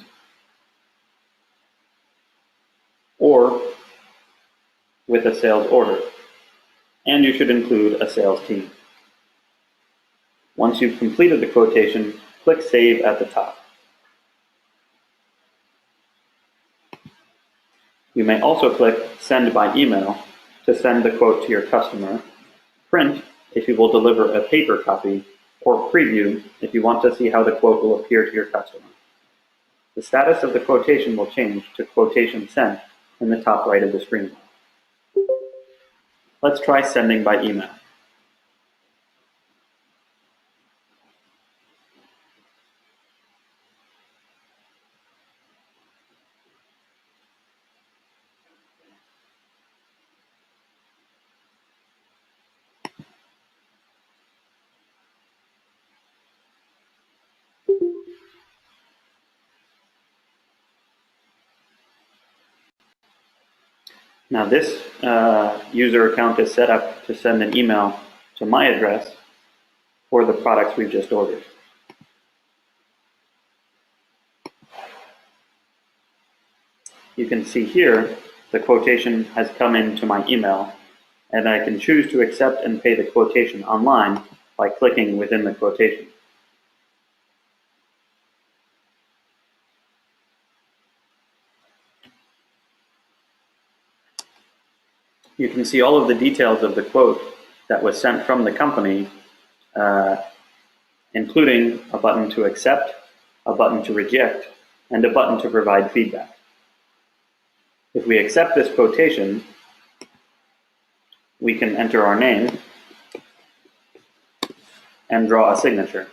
or with a sales order, and you should include a sales team. Once you've completed the quotation, click Save at the top. You may also click Send by email to send the quote to your customer, Print if you will deliver a paper copy, or Preview if you want to see how the quote will appear to your customer. The status of the quotation will change to Quotation Sent in the top right of the screen. Let's try sending by email. Now this user account is set up to send an email to my address for the products we've just ordered. You can see here the quotation has come into my email, and I can choose to accept and pay the quotation online by clicking within the quotation. You can see all of the details of the quote that was sent from the company, including a button to accept, a button to reject, and a button to provide feedback. If we accept this quotation, we can enter our name and draw a signature.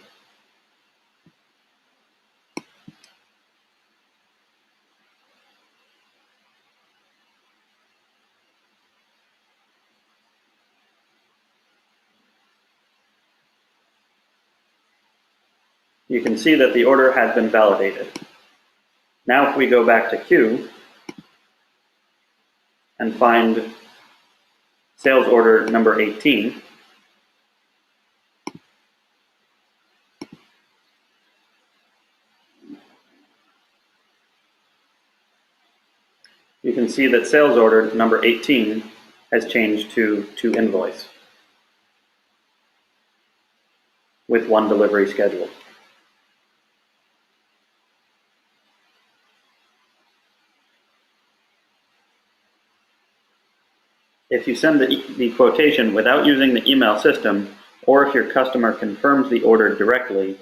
You can see that the order has been validated. Now if we go back to Kiu and find sales order number 18, you can see that sales order number 18 has changed to invoice with one delivery scheduled. If you send the quotation without using the email system, or if your customer confirms the order directly,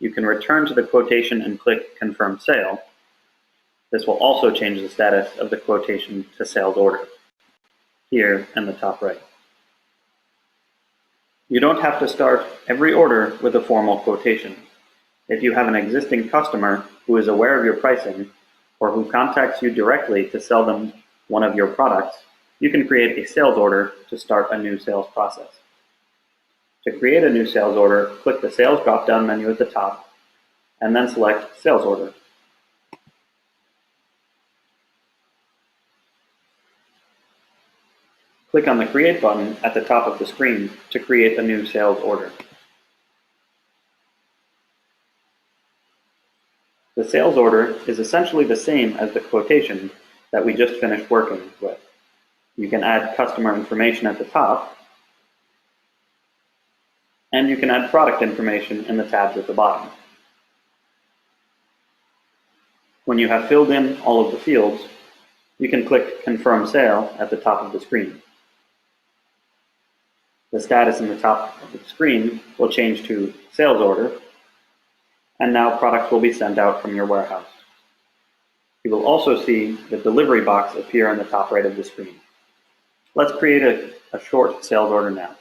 you can return to the quotation and click Confirm Sale. This will also change the status of the quotation to sales order, here in the top right. You don't have to start every order with a formal quotation. If you have an existing customer who is aware of your pricing, or who contacts you directly to sell them one of your products, you can create a sales order to start a new sales process. To create a new sales order, click the Sales drop-down menu at the top, and then select Sales Order. Click on the Create button at the top of the screen to create a new sales order. The sales order is essentially the same as the quotation that we just finished working with. You can add customer information at the top, and you can add product information in the tabs at the bottom. When you have filled in all of the fields, you can click Confirm Sale at the top of the screen. The status in the top of the screen will change to Sales Order, and now products will be sent out from your warehouse. You will also see the delivery box appear on the top right of the screen. Let's create a short sales order now.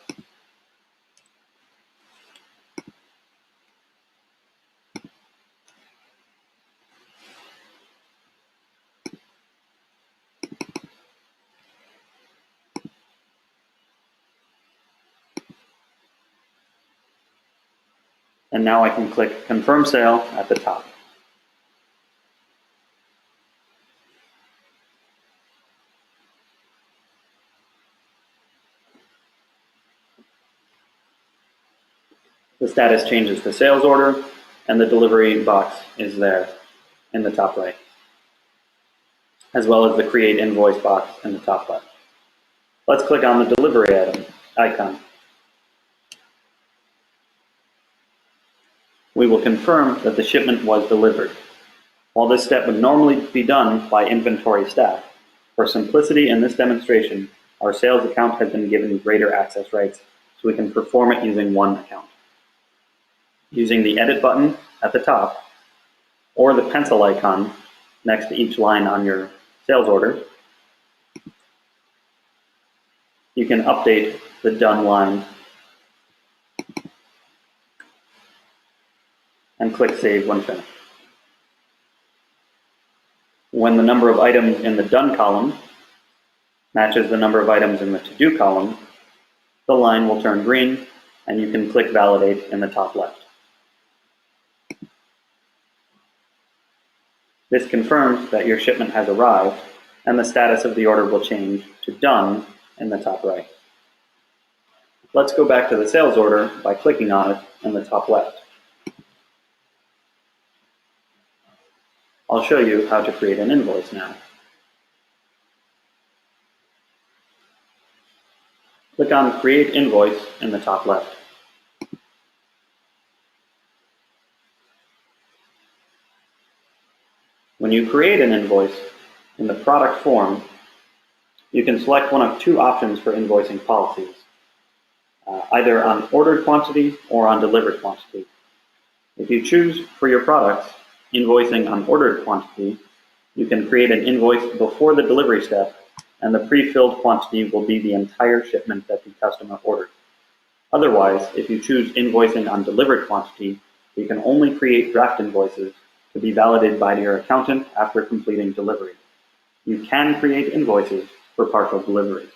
And now I can click Confirm Sale at the top. The status changes to sales order, and the delivery box is there in the top right, as well as the Create Invoice box in the top left. Let's click on the delivery item icon. We will confirm that the shipment was delivered. While this step would normally be done by inventory staff, for simplicity in this demonstration, our sales account has been given greater access rights so we can perform it using one account. Using the Edit button at the top, or the pencil icon next to each line on your sales order, you can update the done line and click Save when finished. When the number of items in the Done column matches the number of items in the To Do column, the line will turn green and you can click Validate in the top left. This confirms that your shipment has arrived and the status of the order will change to Done in the top right. Let's go back to the sales order by clicking on it in the top left. I'll show you how to create an invoice now. Click on Create Invoice in the top left. When you create an invoice in the product form, you can select one of two options for invoicing policies, either on ordered quantity or on delivered quantity. If you choose for your products invoicing on ordered quantity, you can create an invoice before the delivery step, and the pre-filled quantity will be the entire shipment that the customer ordered. Otherwise, if you choose invoicing on delivered quantity, you can only create draft invoices to be validated by your accountant after completing delivery. You can create invoices for partial deliveries.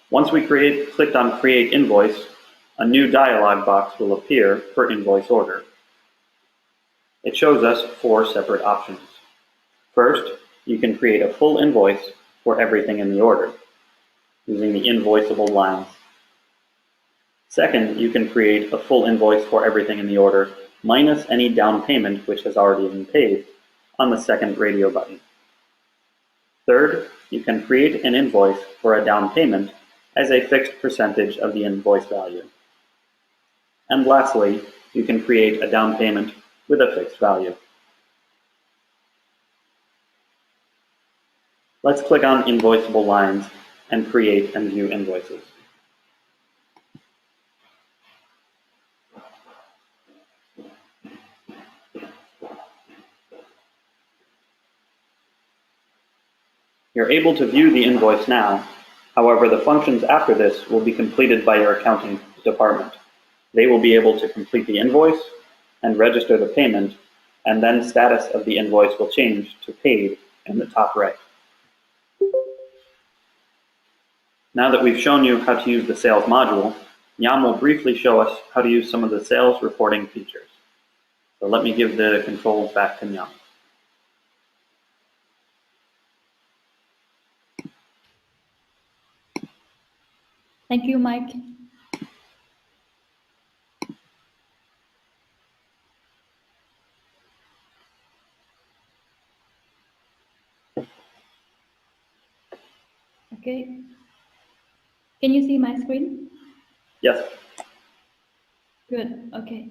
Once we clicked on Create Invoice, a new dialog box will appear for invoice order. It shows us 4 separate options. First, you can create a full invoice for everything in the order using the invoiceable lines. Second, you can create a full invoice for everything in the order minus any down payment which has already been paid on the second radio button. Third, you can create an invoice for a down payment as a fixed percentage of the invoice value. And lastly, you can create a down payment with a fixed value. Let's click on Invoiceable Lines and create and view invoices. You're able to view the invoice now. However, the functions after this will be completed by your accounting department. They will be able to complete the invoice and register the payment, and then status of the invoice will change to paid in the top right. Now that we've shown you how to use the sales module, Jan will briefly show us how to use some of the sales reporting features. So let me give the controls back to Jan. Thank you, Mike. Okay. Can you see my screen? Yes. Good. Okay.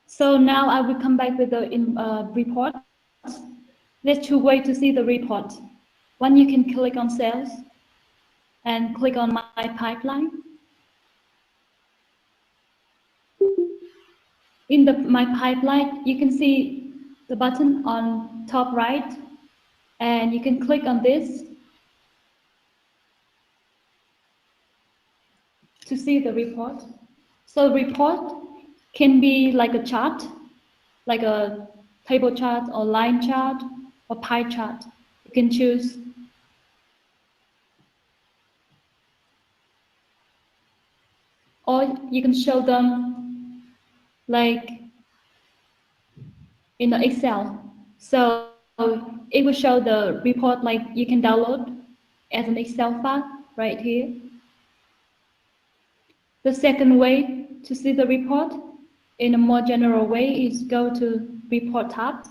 So now I will come back with the report. There's 2 ways to see the report. One, you can click on sales and click on my pipeline. In my pipeline, you can see the button on top right, and you can click on this to see the report. So report can be like a chart, like a table chart or line chart or pie chart. You can choose. Or you can show them like in the Excel. So it will show the report like you can download as an Excel file right here. The second way to see the report in a more general way is go to Report tab.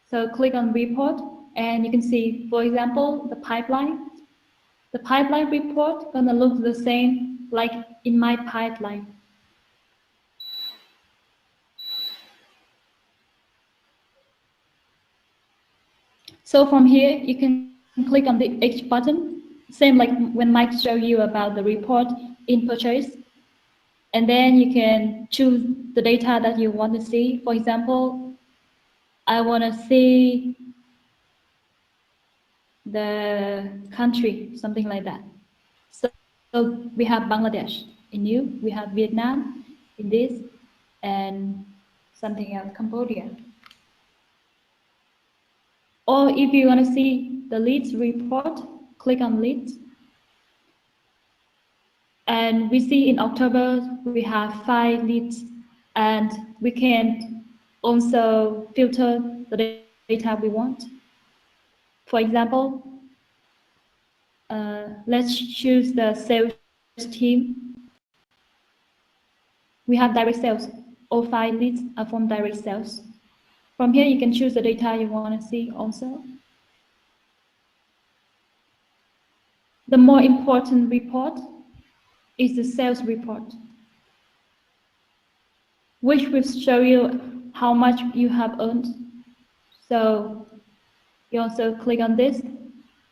So click on Report, and you can see, for example, the pipeline. The pipeline report gonna look the same like in my pipeline. So from here, you can click on the H button, same like when Mike showed you about the report in purchase. And then you can choose the data that you want to see. For example, I want to see the country, something like that. So we have Bangladesh in new, we have Vietnam in this, and something else, Cambodia. Or if you want to see the leads report, click on leads. And we see in October, we have 5 leads, and we can also filter the data we want. For example, let's choose the sales team. We have direct sales. All 5 leads are from direct sales. From here, you can choose the data you want to see also. The more important report is the sales report, which will show you how much you have earned. So you also click on this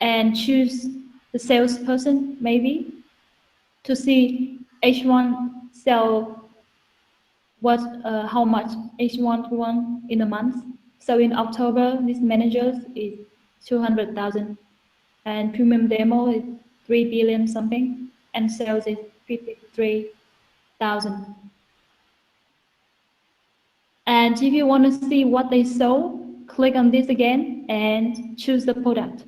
and choose the salesperson, maybe, to see H1 sell what, how much H1 won in a month. So in October, this manager is 200,000, and premium demo is 3 billion something, and sales is 53,000. And if you want to see what they sold, click on this again and choose the product.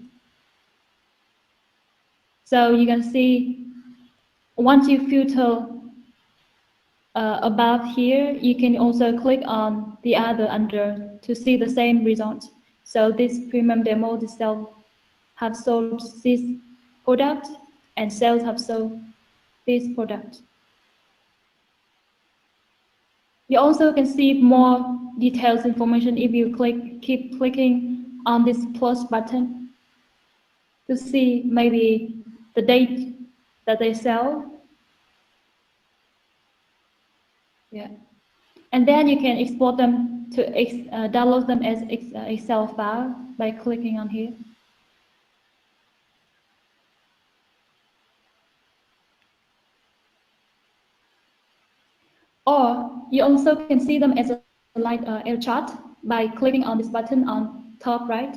So you can see, once you filter above here, you can also click on the other under to see the same result. So this premium demo itself have sold this product, and sales have sold this product. You also can see more details information if you keep clicking on this plus button to see maybe the date that they sell. Yeah. And then you can export them to download them as Excel file by clicking on here. Or you also can see them as a air chart by clicking on this button on top right.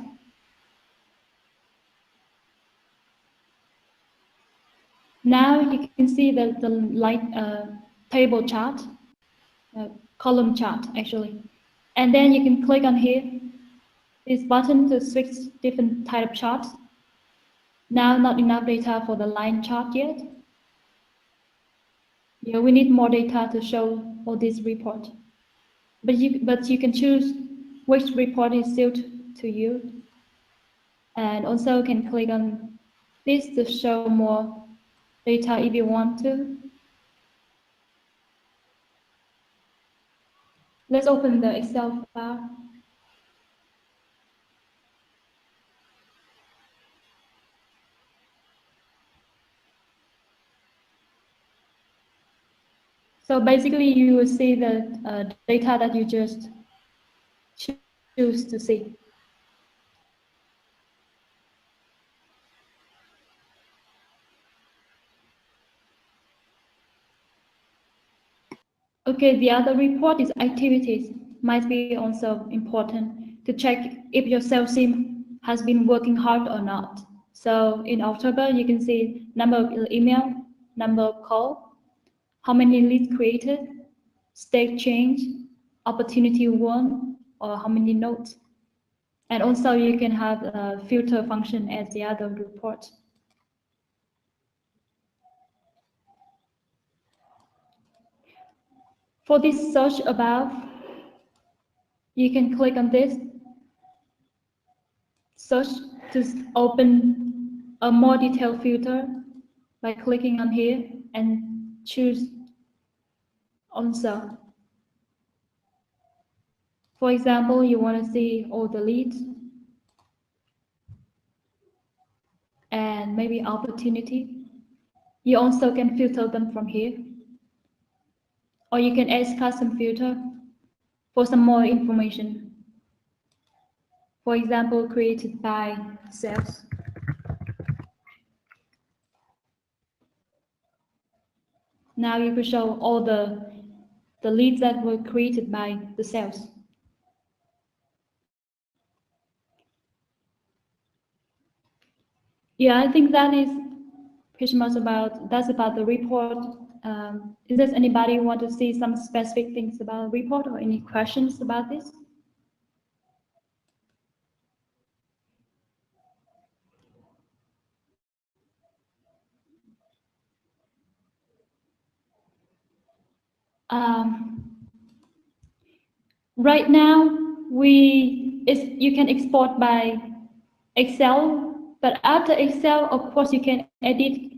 Now you can see the table chart, column chart actually. And then you can click on here, this button to switch different type of charts. Now not enough data for the line chart yet. Yeah, we need more data to show all this report. But you can choose which report is suited to you. And also can click on this to show more data if you want to. Let's open the Excel file. So basically, you will see the data that you just choose to see. Okay, the other report is activities. Might be also important to check if your sales team has been working hard or not. So in October, you can see number of email, number of call, how many leads created, state change, opportunity won, or how many notes. And also you can have a filter function as the other report. For this search above, you can click on this search to open a more detailed filter by clicking on here and choose also. For example, you want to see all the leads and maybe opportunity. You also can filter them from here. Or you can add custom filter for some more information. For example, created by sales. Now you can show all the leads that were created by the sales. Yeah, I think that is pretty much about the report. Is there anybody want to see some specific things about the report or any questions about this? Right now, you can export by Excel, but after Excel, of course, you can edit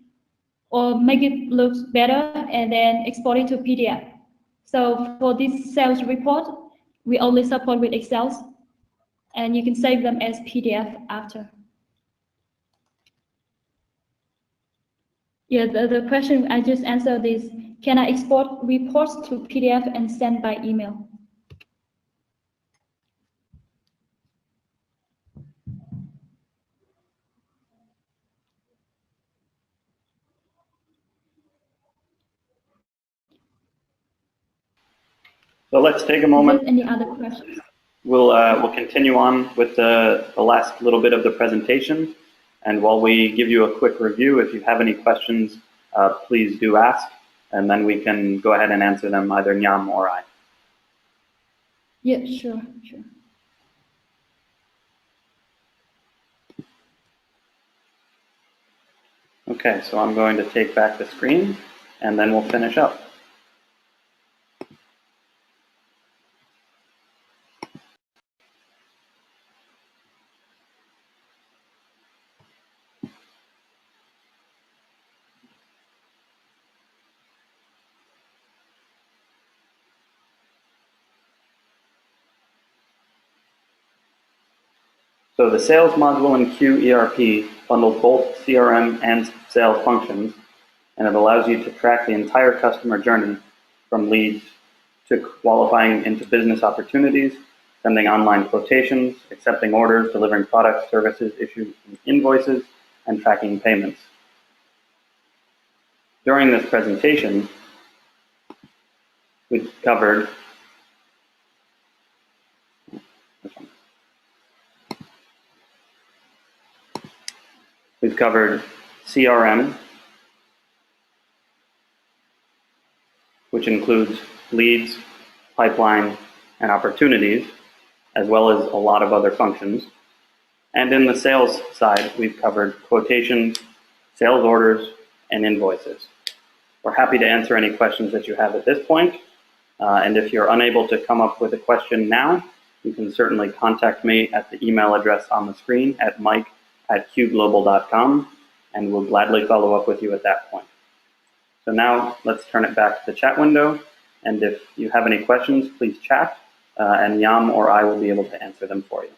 or make it look better and then export it to PDF. So for this sales report, we only support with Excel, and you can save them as PDF after. Yeah, the question I just answered is, can I export reports to PDF and send by email? So let's take a moment. Is there any other questions? We'll continue on with the last little bit of the presentation. And while we give you a quick review, if you have any questions, please do ask, and then we can go ahead and answer them, either Nyam or I. Yeah, sure. Okay, so I'm going to take back the screen, and then we'll finish up. So the sales module in KiuERP bundles both CRM and sales functions, and it allows you to track the entire customer journey from leads to qualifying into business opportunities, sending online quotations, accepting orders, delivering products, services, issuing invoices, and tracking payments. During this presentation, we covered We've covered CRM, which includes leads, pipeline, and opportunities, as well as a lot of other functions. And in the sales side, we've covered quotations, sales orders, and invoices. We're happy to answer any questions that you have at this point. And if you're unable to come up with a question now, you can certainly contact me at the email address on the screen at mike@kiuglobal.com, and we'll gladly follow up with you at that point. So now let's turn it back to the chat window. And if you have any questions, please chat, and Yam or I will be able to answer them for you.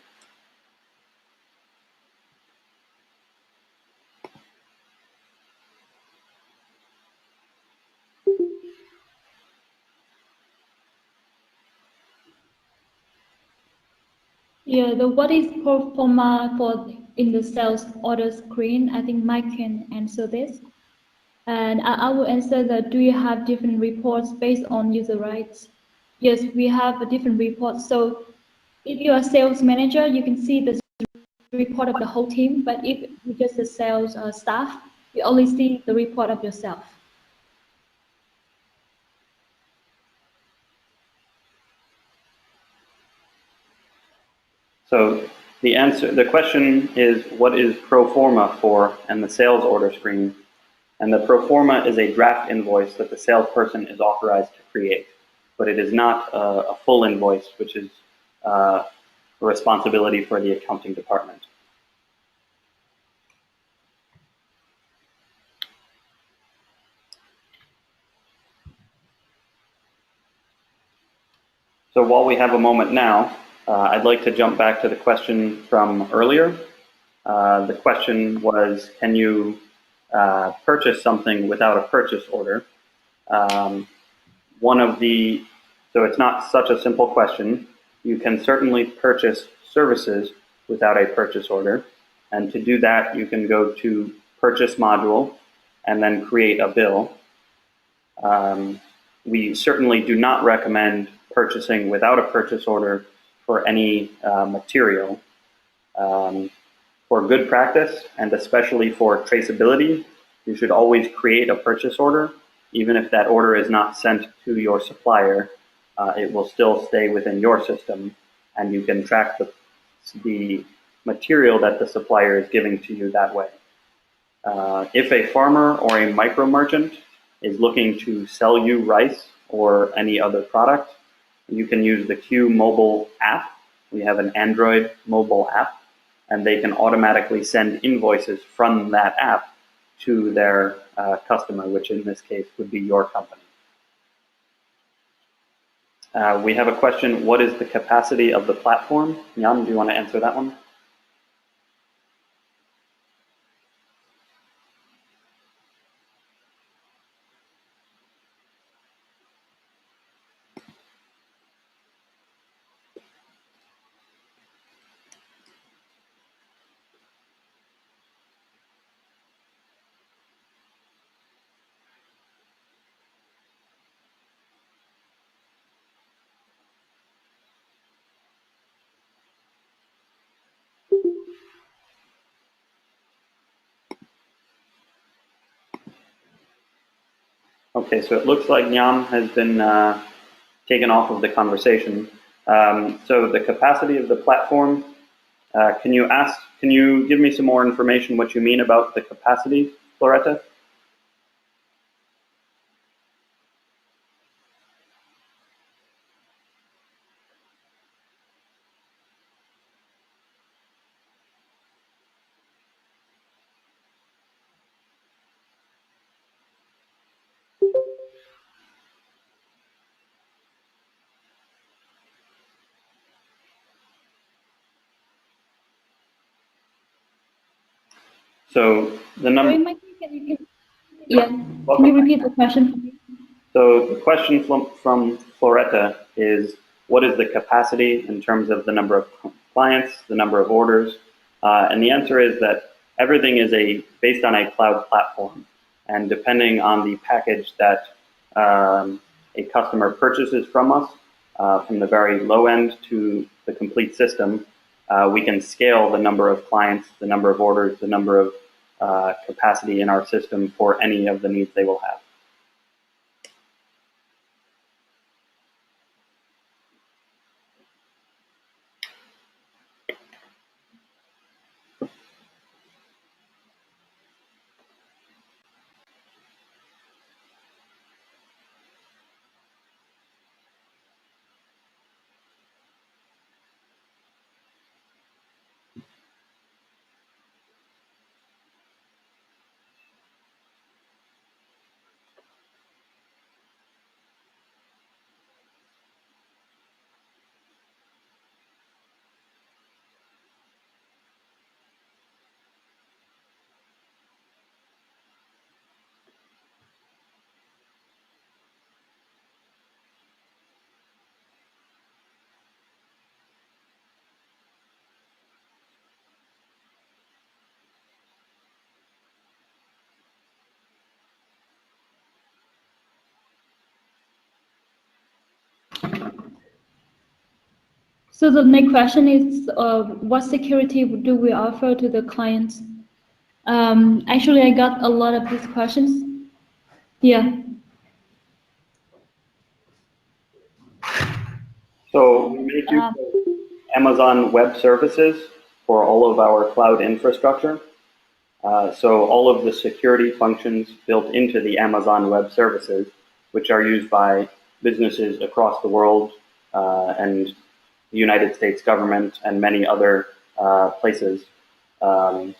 Yeah, the what is pro forma for in the sales order screen? I think Mike can answer this. And I will answer that, do you have different reports based on user rights? Yes, we have a different report. So if you're a sales manager, you can see the report of the whole team. But if you're just a sales staff, you only see the report of yourself. So the question is, what is pro forma for and the sales order screen? And the pro forma is a draft invoice that the salesperson is authorized to create, but it is not a full invoice, which is a responsibility for the accounting department. So while we have a moment now, I'd like to jump back to the question from earlier. The question was, can you purchase something without a purchase order? So it's not such a simple question. You can certainly purchase services without a purchase order. And to do that, you can go to Purchase module and then create a bill. We certainly do not recommend purchasing without a purchase order for any material. For good practice, and especially for traceability, you should always create a purchase order. Even if that order is not sent to your supplier, it will still stay within your system, and you can track the material that the supplier is giving to you that way. If a farmer or a micro merchant is looking to sell you rice or any other product, you can use the Kiu mobile app. We have an Android mobile app, and they can automatically send invoices from that app to their customer, which in this case would be your company. We have a question, what is the capacity of the platform? Jan, do you want to answer that one? Okay, so it looks like Jan has been taken off of the conversation. So the capacity of the platform, can you give me some more information what you mean about the capacity, Floretta? So the number. Sorry, Michael, can you repeat the question for me? So the question from Floretta is, what is the capacity in terms of the number of clients, the number of orders? And the answer is that everything is based on a cloud platform. And depending on the package that a customer purchases from us, from the very low end to the complete system, we can scale the number of clients, the number of orders, the number of capacity in our system for any of the needs they will have. So the next question is, what security do we offer to the clients? Actually, I got a lot of these questions. Yeah. So we make use of Amazon Web Services for all of our cloud infrastructure. So all of the security functions built into the Amazon Web Services, which are used by businesses across the world and the United States government and many other places. So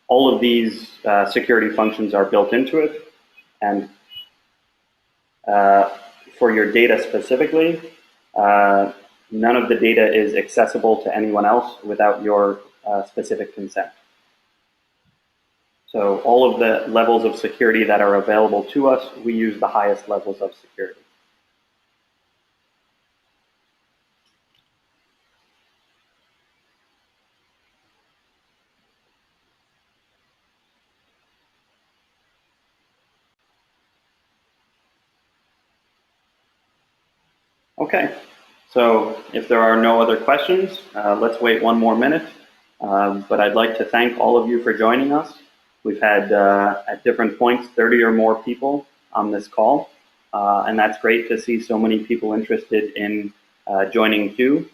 all of these security functions are built into it. And for your data specifically, none of the data is accessible to anyone else without your specific consent. So all of the levels of security that are available to us, we use the highest levels of security. Okay, so if there are no other questions, let's wait one more minute. But I'd like to thank all of you for joining us. We've had, at different points, 30 or more people on this call. And that's great to see so many people interested in joining Kiu.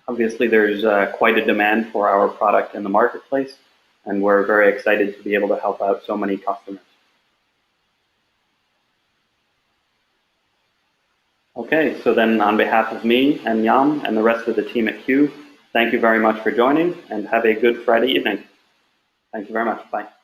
Obviously, there's quite a demand for our product in the marketplace, and we're very excited to be able to help out so many customers. Okay, so then on behalf of me and Yam and the rest of the team at Kiu, thank you very much for joining, and have a good Friday evening. Thank you very much. Bye.